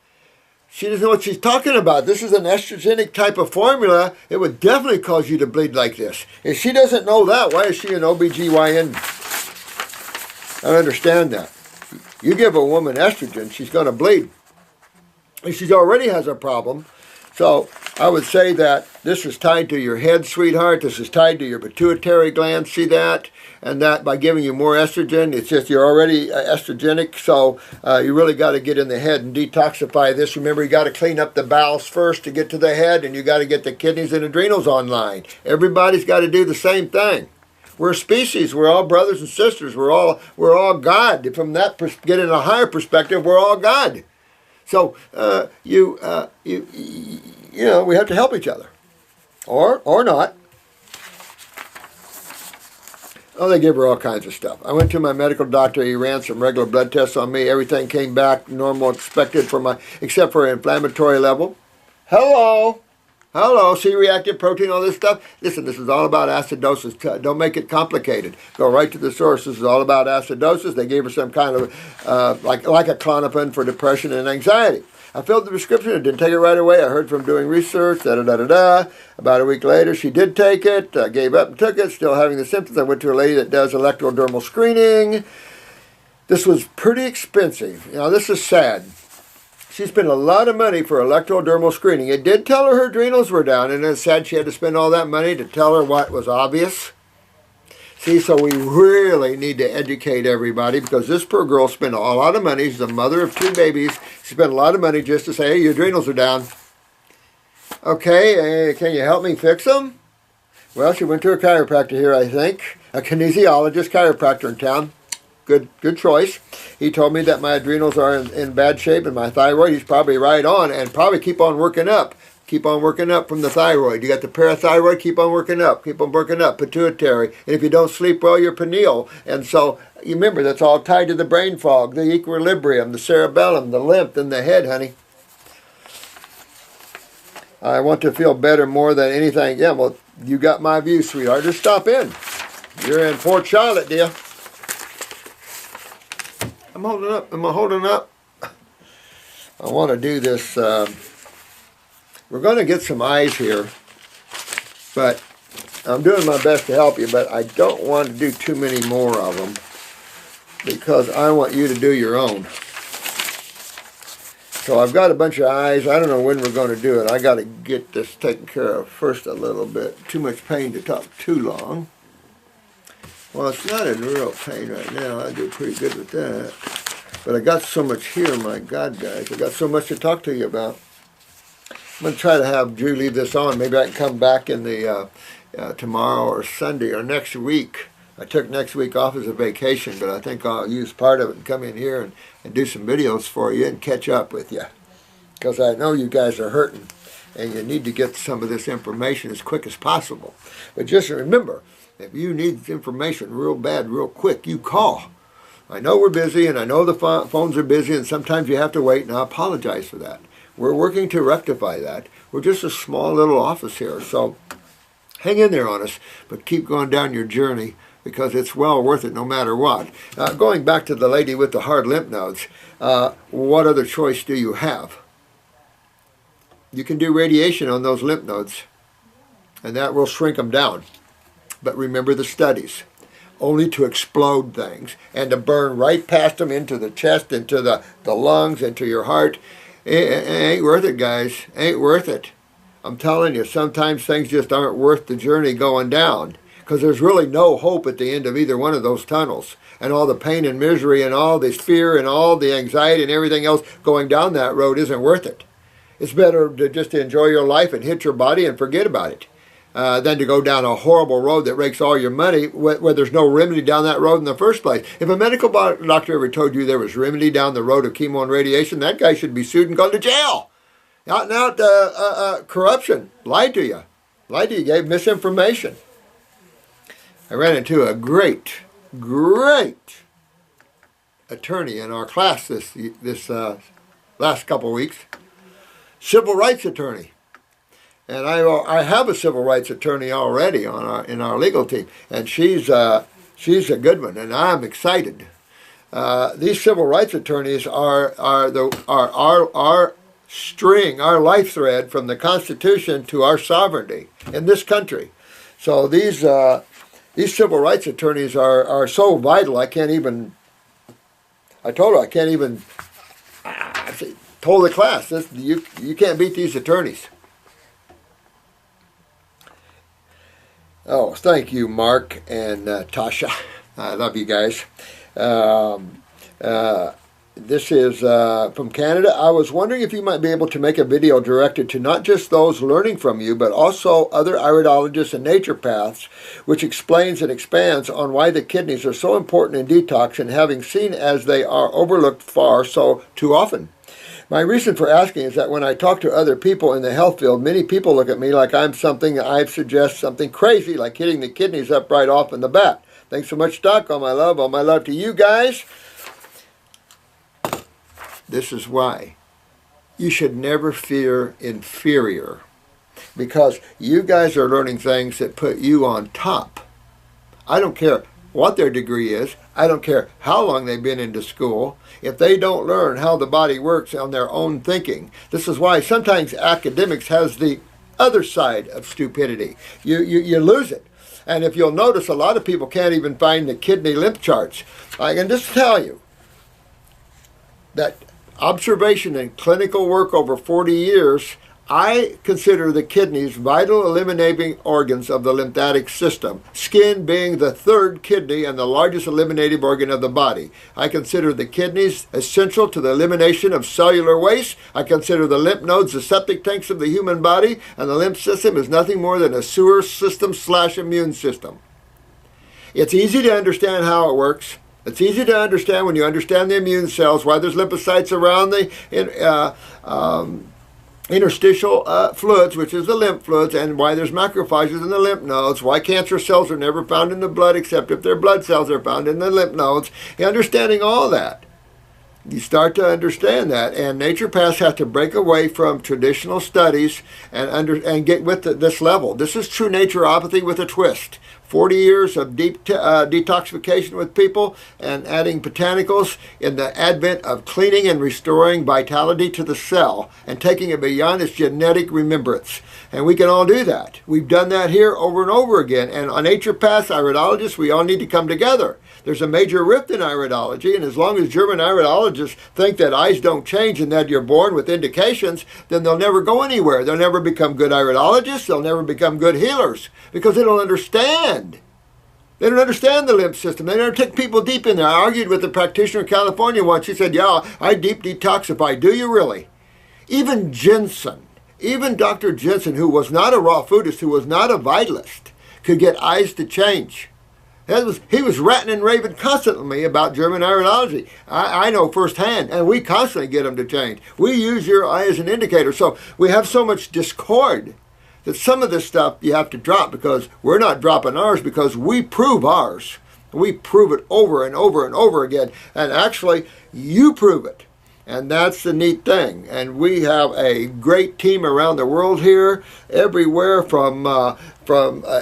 She doesn't know what she's talking about. This is an estrogenic type of formula. It would definitely cause you to bleed like this. If she doesn't know that, why is she an OBGYN? I don't understand that. You give a woman estrogen, she's going to bleed. And she already has a problem. So I would say that this is tied to your head, sweetheart. This is tied to your pituitary gland. See that? And that by giving you more estrogen, it's just you're already estrogenic. So you really got to get in the head and detoxify this. Remember, you got to clean up the bowels first to get to the head, and you got to get the kidneys and adrenals online. Everybody's got to do the same thing. We're a species. We're all brothers and sisters. We're all God. From that, getting a higher perspective, we're all God. So you know, we have to help each other, or not. Oh, they give her all kinds of stuff. I went to my medical doctor. He ran some regular blood tests on me. Everything came back normal, expected for except for inflammatory level. Hello. Hello, C-reactive protein, all this stuff. Listen, this is all about acidosis. Don't make it complicated. Go right to the source. This is all about acidosis. They gave her some kind of, like a Klonopin for depression and anxiety. I filled the prescription. I didn't take it right away. I heard from doing research, da-da-da-da-da. About a week later, she did take it, gave up and took it, still having the symptoms. I went to a lady that does electrodermal screening. This was pretty expensive. You know, this is sad. She spent a lot of money for electrodermal screening. It did tell her her adrenals were down, and it's sad she had to spend all that money to tell her what was obvious. See, so we really need to educate everybody, because this poor girl spent a lot of money. She's the mother of 2 babies. She spent a lot of money just to say, hey, your adrenals are down. Okay, can you help me fix them? Well, she went to a chiropractor here, I think, a kinesiologist chiropractor in town. Good choice. He told me that my adrenals are in bad shape, and my thyroid, he's probably right on, and probably keep on working up. Keep on working up from the thyroid. You got the parathyroid, keep on working up. Keep on working up. Pituitary. And if you don't sleep well, your pineal. And so, you remember, that's all tied to the brain fog, the equilibrium, the cerebellum, the lymph, and the head, honey. I want to feel better more than anything. Yeah, well, you got my view, sweetheart. Just stop in. You're in Port Charlotte, dear. I'm holding up. Am I holding up? I want to do this. We're going to get some eyes here, but I'm doing my best to help you, but I don't want to do too many more of them. because I want you to do your own. So I've got a bunch of eyes. I don't know when we're going to do it. I got to get this taken care of first a little bit. Too much pain to talk too long. Well, it's not in real pain right now. I do pretty good with that. But I got so much here, my God, guys. I got so much to talk to you about. I'm going to try to have Drew leave this on. Maybe I can come back in the tomorrow or Sunday or next week. I took next week off as a vacation, but I think I'll use part of it and come in here and do some videos for you and catch up with you. Because I know you guys are hurting, and you need to get some of this information as quick as possible. But just remember, if you need information real bad, real quick, you call. I know we're busy, and I know the phones are busy, and sometimes you have to wait, and I apologize for that. We're working to rectify that. We're just a small little office here, so hang in there on us, but keep going down your journey, because it's well worth it no matter what. Going back to the lady with the hard lymph nodes, what other choice do you have? You can do radiation on those lymph nodes, and that will shrink them down. But remember the studies, only to explode things and to burn right past them into the chest, into the lungs, into your heart. It ain't worth it, guys. Ain't worth it. I'm telling you, sometimes things just aren't worth the journey going down, because there's really no hope at the end of either one of those tunnels. And all the pain and misery and all this fear and all the anxiety and everything else going down that road isn't worth it. It's better to just enjoy your life and hit your body and forget about it than to go down a horrible road that rakes all your money where there's no remedy down that road in the first place. If a medical doctor ever told you there was remedy down the road of chemo and radiation, that guy should be sued and go to jail. Out and out corruption. Lied to you. Gave misinformation. I ran into a great attorney in our class this last couple of weeks. Civil rights attorney. And I have a civil rights attorney already in our legal team, and she's a good one, and I'm excited. These civil rights attorneys are our string, our life thread from the Constitution to our sovereignty in this country. So these civil rights attorneys are so vital. I told her I can't even. I told the class, you can't beat these attorneys. Oh, thank you, Mark and Tasha. I love you guys. This is from Canada. I was wondering if you might be able to make a video directed to not just those learning from you, but also other iridologists and naturopaths, which explains and expands on why the kidneys are so important in detox and having seen as they are overlooked too often. My reason for asking is that when I talk to other people in the health field, many people look at me like I'm something I suggest something crazy, like hitting the kidneys up right off in the bat. Thanks so much, Doc. All my love to you guys. This is why you should never fear inferior, because you guys are learning things that put you on top. I don't care what their degree is. I don't care how long they've been into school. If they don't learn how the body works on their own thinking, this is why sometimes academics has the other side of stupidity. You lose it. And if you'll notice, a lot of people can't even find the kidney lymph charts. I can just tell you that observation and clinical work over 40 years, I consider the kidneys vital eliminating organs of the lymphatic system, skin being the third kidney and the largest eliminative organ of the body. I consider the kidneys essential to the elimination of cellular waste. I consider the lymph nodes the septic tanks of the human body, and the lymph system is nothing more than a sewer system / immune system. It's easy to understand how it works. It's easy to understand when you understand the immune cells, why there's lymphocytes around the interstitial fluids, which is the lymph fluids, and why there's macrophages in the lymph nodes, why cancer cells are never found in the blood except if their blood cells are found in the lymph nodes. Understanding all that, you start to understand that, and naturopaths have to break away from traditional studies and get with this level. This is true naturopathy with a twist. 40 years of deep detoxification with people and adding botanicals in the advent of cleaning and restoring vitality to the cell and taking it beyond its genetic remembrance. And we can all do that. We've done that here over and over again. And on naturopaths, iridologists, we all need to come together. There's a major rift in iridology, and as long as German iridologists think that eyes don't change and that you're born with indications, then they'll never go anywhere. They'll never become good iridologists. They'll never become good healers because they don't understand. They don't understand the lymph system. They never take people deep in there. I argued with a practitioner in California once. She said, yeah, I deep detoxify. Do you really? Even Jensen, even Dr. Jensen, who was not a raw foodist, who was not a vitalist, could get eyes to change. He was ranting and raving constantly about German iridology. I know firsthand, and we constantly get them to change. We use your eye as an indicator. So we have so much discord that some of this stuff you have to drop because we're not dropping ours because we prove ours. We prove it over and over and over again. And actually, you prove it. And that's the neat thing. And we have a great team around the world here, everywhere from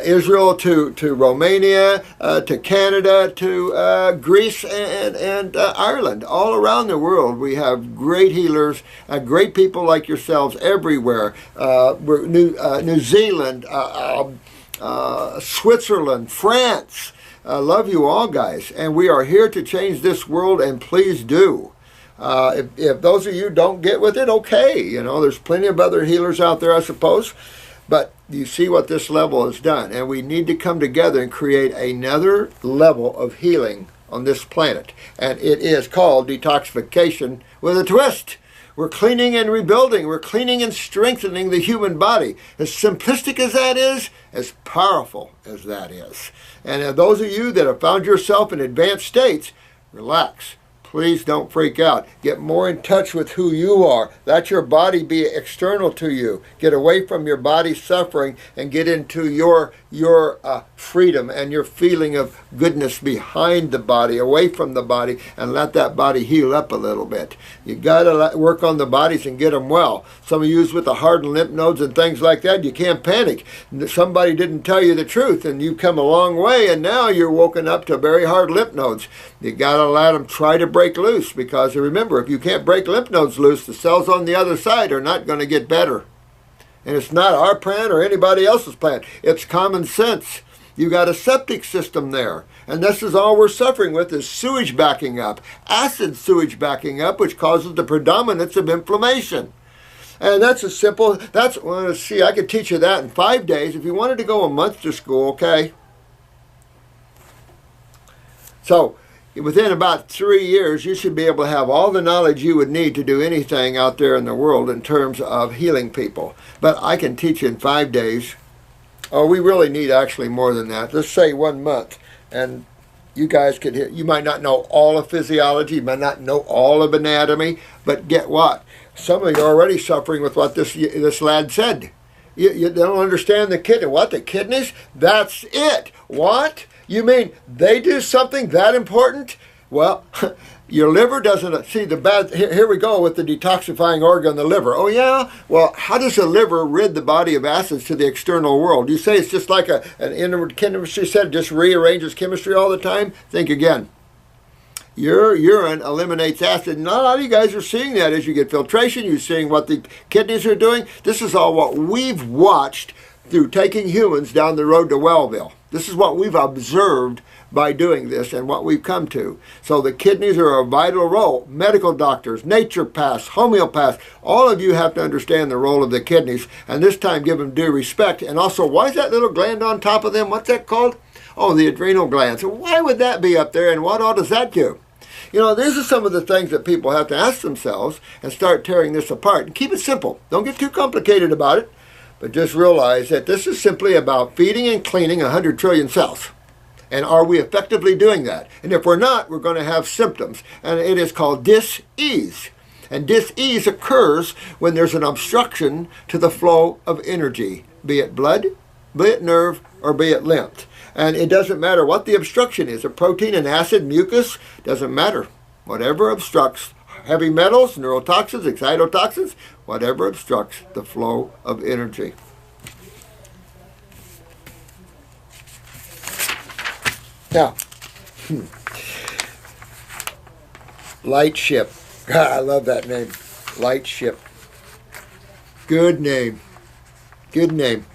Israel to Romania, to Canada, to Greece and Ireland. All around the world, we have great healers, great people like yourselves everywhere. New Zealand, Switzerland, France. I love you all, guys. And we are here to change this world, and please do. If those of you don't get with it, okay. You know, there's plenty of other healers out there, I suppose. But you see what this level has done. And we need to come together and create another level of healing on this planet. And it is called detoxification with a twist. We're cleaning and rebuilding. We're cleaning and strengthening the human body. As simplistic as that is, as powerful as that is. And those of you that have found yourself in advanced states, relax. Please don't freak out. Get more in touch with who you are. Let your body be external to you. Get away from your body suffering and get into your freedom and your feeling of goodness behind the body, away from the body, and let that body heal up a little bit. You got to work on the bodies and get them well. Some of you with the hardened lymph nodes and things like that, you can't panic. Somebody didn't tell you the truth, and you've come a long way, and now you're woken up to very hard lymph nodes. You got to let them try to break loose, because remember, if you can't break lymph nodes loose, the cells on the other side are not going to get better. And it's not our plan or anybody else's plan. It's common sense. You got a septic system there. And this is all we're suffering with is sewage backing up. Acid sewage backing up, which causes the predominance of inflammation. And that's a simple, well, let's see, I could teach you that in 5 days. If you wanted to go a month to school, okay. So, within about 3 years, you should be able to have all the knowledge you would need to do anything out there in the world in terms of healing people. But I can teach you in 5 days. Oh, we really need actually more than that. Let's say 1 month. And you guys could hear, you might not know all of physiology, you might not know all of anatomy, but get what? Some of you are already suffering with what this lad said. You don't understand the kidney. What, the kidneys? That's it. What? You mean they do something that important? Well, your liver doesn't see the bad. Here we go with the detoxifying organ, the liver. Oh, yeah? Well, how does the liver rid the body of acids to the external world? You say it's just like an inward chemistry set, just rearranges chemistry all the time? Think again. Your urine eliminates acid. Not a lot of you guys are seeing that as you get filtration. You're seeing what the kidneys are doing. This is all what we've watched through taking humans down the road to Wellville. This is what we've observed by doing this and what we've come to. So the kidneys are a vital role. Medical doctors, naturopaths, homeopaths, all of you have to understand the role of the kidneys, and this time give them due respect. And also, why is that little gland on top of them? What's that called? Oh, the adrenal gland. So why would that be up there, and what all does that do? You know, these are some of the things that people have to ask themselves and start tearing this apart. And keep it simple. Don't get too complicated about it. But just realize that this is simply about feeding and cleaning 100 trillion cells. And are we effectively doing that? And if we're not, we're going to have symptoms. And it is called dis-ease. And dis-ease occurs when there's an obstruction to the flow of energy, be it blood, be it nerve, or be it lymph. And it doesn't matter what the obstruction is. A protein, an acid, mucus, doesn't matter. Whatever obstructs heavy metals, neurotoxins, excitotoxins, whatever obstructs the flow of energy. Now, Lightship. God, I love that name. Lightship. Good name. Good name.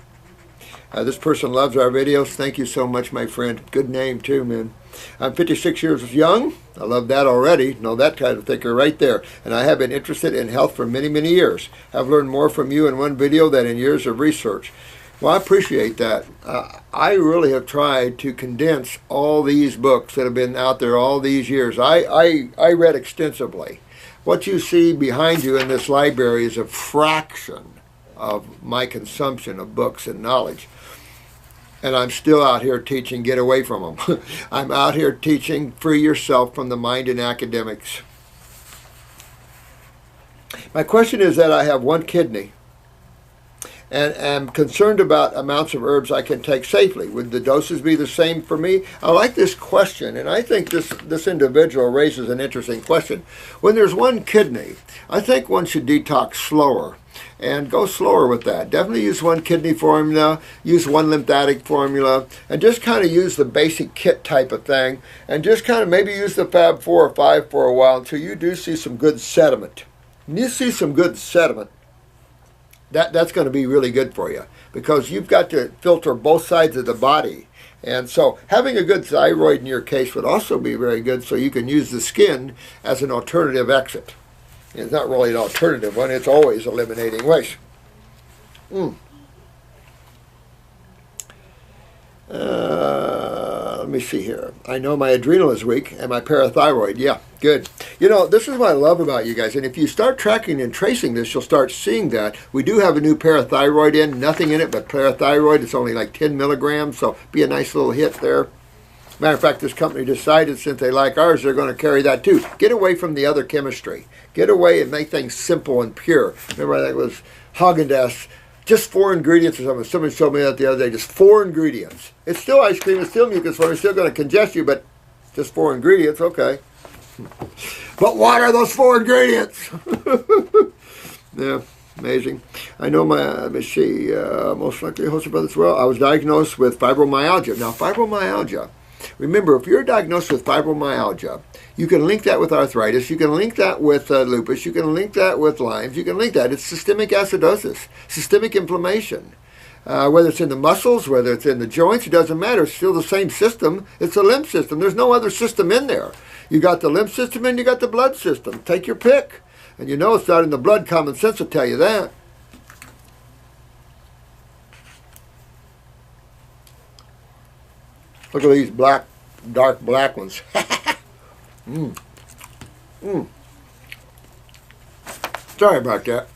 This person loves our videos. Thank you so much, my friend. Good name too, man. I'm 56 years young. I love that already. Know that kind of thinker right there. And I have been interested in health for many, many years. I've learned more from you in one video than in years of research. Well, I appreciate that. I really have tried to condense all these books that have been out there all these years. I read extensively. What you see behind you in this library is a fraction of my consumption of books and knowledge. And I'm still out here teaching, get away from them. I'm out here teaching, free yourself from the mind and academics. My question is that I have one kidney and am concerned about amounts of herbs I can take safely. Would the doses be the same for me? I like this question, and I think this individual raises an interesting question. When there's one kidney, I think one should detox slower and go slower with that. Definitely use one kidney formula, use one lymphatic formula, and just kind of use the basic kit type of thing, and just kind of maybe use the Fab 4 or 5 for a while until you do see some good sediment. When you see some good sediment, that's going to be really good for you, because you've got to filter both sides of the body. And so having a good thyroid in your case would also be very good, so you can use the skin as an alternative exit. It's not really an alternative one, it's always eliminating waste. Let me see here. I know my adrenal is weak and my parathyroid. Yeah, good. You know, this is what I love about you guys. And if you start tracking and tracing this, you'll start seeing that. We do have a new parathyroid in. Nothing in it but parathyroid. It's only like 10 milligrams, so be a nice little hit there. Matter of fact, this company decided, since they like ours, they're going to carry that too. Get away from the other chemistry. Get away and make things simple and pure. Remember, that was Haagen-Dazs. Just 4 ingredients or something. Somebody showed me that the other day. Just 4 ingredients. It's still ice cream. It's still mucus water. It's still going to congest you, but just 4 ingredients. Okay. But what are those 4 ingredients? Yeah, amazing. I know my, let me see, most likely hosted by this well. I was diagnosed with fibromyalgia. Now, fibromyalgia. Remember, if you're diagnosed with fibromyalgia, you can link that with arthritis, you can link that with lupus, you can link that with Lyme, you can link that. It's systemic acidosis, systemic inflammation. Whether it's in the muscles, whether it's in the joints, it doesn't matter. It's still the same system. It's a lymph system. There's no other system in there. You got the lymph system and you got the blood system. Take your pick. And you know it's not in the blood. Common sense will tell you that. Look at these black, dark black ones. Sorry about that.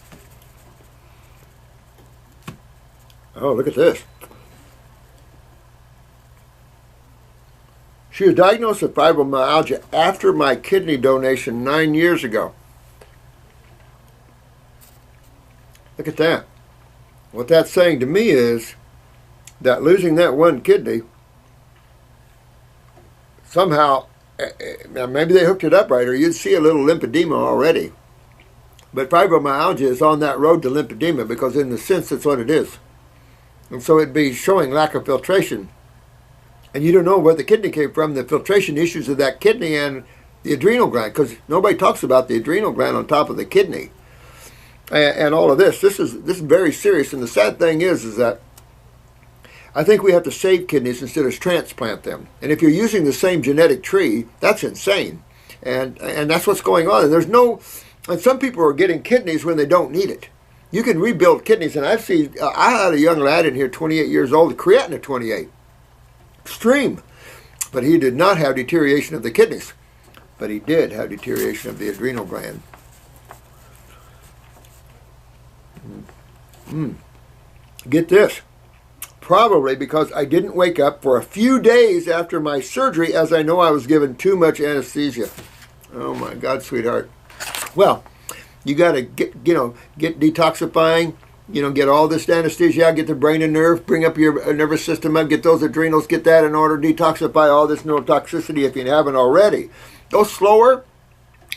Oh, look at this. She was diagnosed with fibromyalgia after my kidney donation 9 years ago. Look at that. What that's saying to me is that losing that one kidney, somehow, maybe they hooked it up right, or you'd see a little lymphedema already. But fibromyalgia is on that road to lymphedema, because in the sense that's what it is. And so it'd be showing lack of filtration. And you don't know where the kidney came from, the filtration issues of that kidney and the adrenal gland, because nobody talks about the adrenal gland on top of the kidney. And all of this. This is very serious. And the sad thing is that I think we have to save kidneys instead of transplant them. And if you're using the same genetic tree, that's insane. And that's what's going on. And there's no, and some people are getting kidneys when they don't need it. You can rebuild kidneys. And I had a young lad in here, 28 years old, creatinine at 28. Extreme. But he did not have deterioration of the kidneys. But he did have deterioration of the adrenal gland. Get this. Probably because I didn't wake up for a few days after my surgery, as I know I was given too much anesthesia. Oh my God, sweetheart. Well, you got to get detoxifying, get all this anesthesia out, get the brain and nerve, bring up your nervous system up, get those adrenals, get that in order, detoxify all this neurotoxicity if you haven't already. Go slower,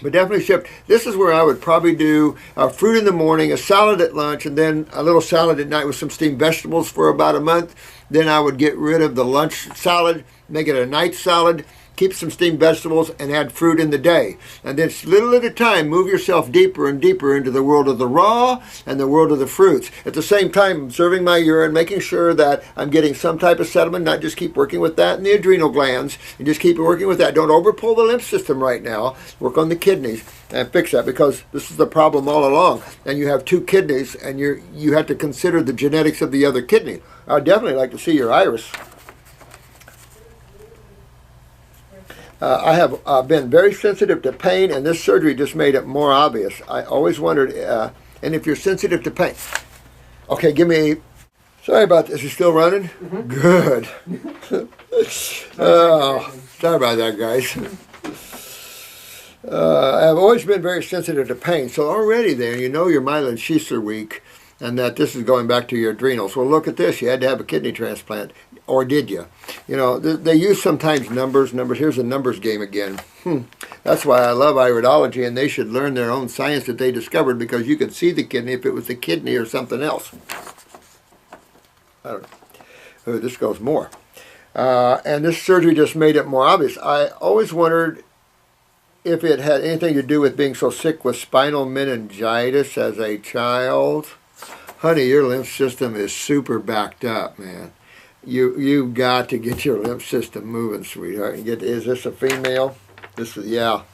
but definitely shift. This is where I would probably do fruit in the morning, a salad at lunch, and then a little salad at night with some steamed vegetables for about a month. Then I would get rid of the lunch salad, make it a night salad, keep some steamed vegetables, and add fruit in the day. And then little at a time, move yourself deeper and deeper into the world of the raw and the world of the fruits. At the same time, observing my urine, making sure that I'm getting some type of sediment, not just keep working with that in the adrenal glands, and just keep working with that. Don't overpull the lymph system right now. Work on the kidneys and fix that, because this is the problem all along. And you have 2 kidneys, and you have to consider the genetics of the other kidney. I'd definitely like to see your iris. I have been very sensitive to pain, and this surgery just made it more obvious. I always wondered, and if you're sensitive to pain, okay, give me. Sorry about this. Is it still running? Mm-hmm. Good. Oh, sorry about that, guys. I've always been very sensitive to pain, so already there, you know your myelin sheaths are weak, and that this is going back to your adrenals. Well, look at this. You had to have a kidney transplant. Or did you? You know, they use sometimes numbers. Here's a numbers game again. That's why I love iridology, and they should learn their own science that they discovered, because you could see the kidney if it was the kidney or something else. I don't know. Oh, this goes more. And this surgery just made it more obvious. I always wondered if it had anything to do with being so sick with spinal meningitis as a child. Honey, your lymph system is super backed up, man. You've got to get your lymph system moving, sweetheart. Is this a female? This is, yeah,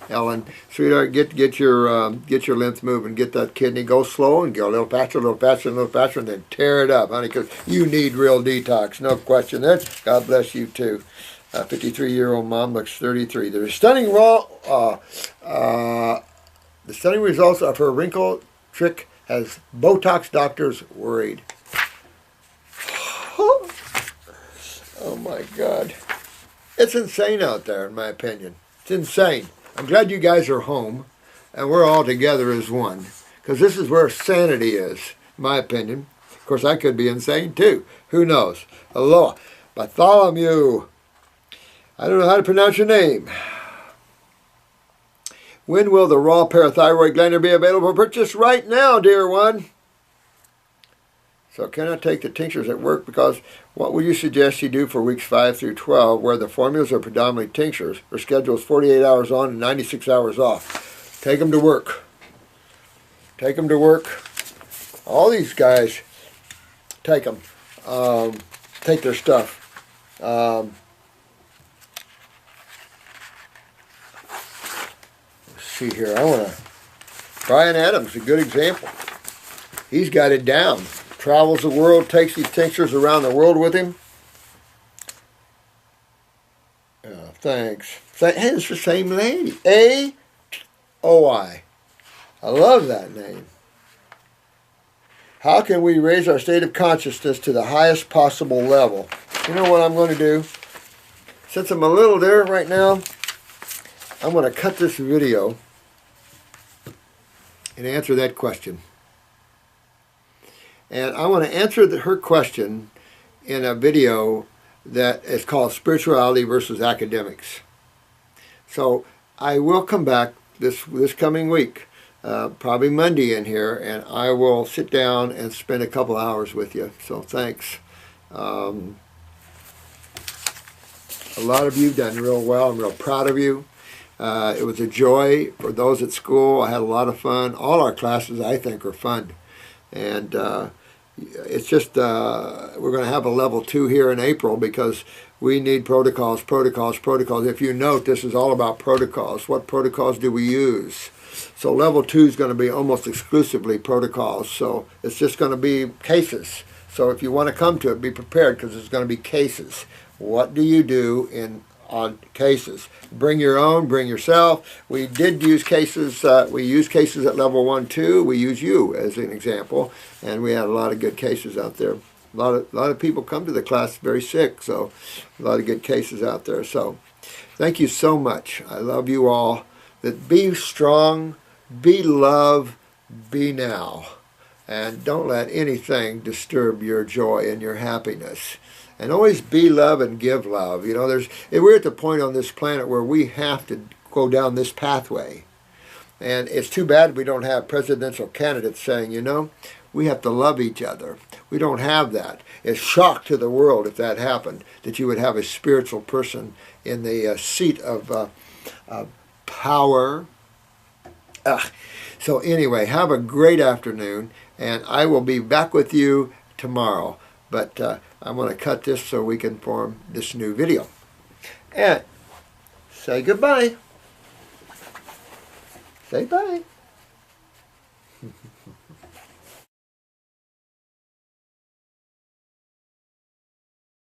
Ellen, sweetheart. Get your lymph moving. Get that kidney. Go slow and go a little faster, a little faster, a little faster, and then tear it up, honey, because you need real detox, no question. There. God bless you too. 53-year-old mom looks 33. The stunning results of her wrinkle trick has Botox doctors worried. Oh my God. It's insane out there, in my opinion. It's insane. I'm glad you guys are home and we're all together as one, because this is where sanity is, in my opinion. Of course, I could be insane too. Who knows? Hello, Bartholomew. I don't know how to pronounce your name. When will the raw parathyroid gland be available for purchase? Right now, dear one. So can I take the tinctures at work? Because what would you suggest you do for weeks 5 through 12, where the formulas are predominantly tinctures? Their schedule is 48 hours on and 96 hours off. Take them to work. Take them to work. All these guys, take them. Take their stuff. Let's see here. Brian Adams, a good example. He's got it down. Travels the world, takes these tinctures around the world with him. Thanks. Hey, it's the same lady. A-O-I. I love that name. How can we raise our state of consciousness to the highest possible level? You know what I'm going to do? Since I'm a little there right now, I'm going to cut this video and answer that question. And I want to answer her question in a video that is called Spirituality versus Academics. So I will come back this coming week, probably Monday in here, and I will sit down and spend a couple hours with you. So thanks. A lot of you have done real well. I'm real proud of you. It was a joy for those at school. I had a lot of fun. All our classes, I think, are fun. And it's just, we're going to have a level 2 here in April, because we need protocols. If you note, this is all about protocols. What protocols do we use? So level 2 is going to be almost exclusively protocols. So it's just going to be cases. So if you want to come to it, be prepared, because it's going to be cases. What do you do on cases? Bring your own, bring yourself. We did use cases, we used cases at level 1, 2. We use you as an example, and we had a lot of good cases out there. A lot of people come to the class very sick, so a lot of good cases out there. So thank you so much. I love you all. That be strong, be love, be now. And don't let anything disturb your joy and your happiness. And always be love and give love. You know, we're at the point on this planet where we have to go down this pathway. And it's too bad we don't have presidential candidates saying, you know, we have to love each other. We don't have that. It's shock to the world if that happened, that you would have a spiritual person in the seat of power. So anyway, have a great afternoon, and I will be back with you tomorrow. But I'm going to cut this so we can form this new video. And say goodbye. Say bye.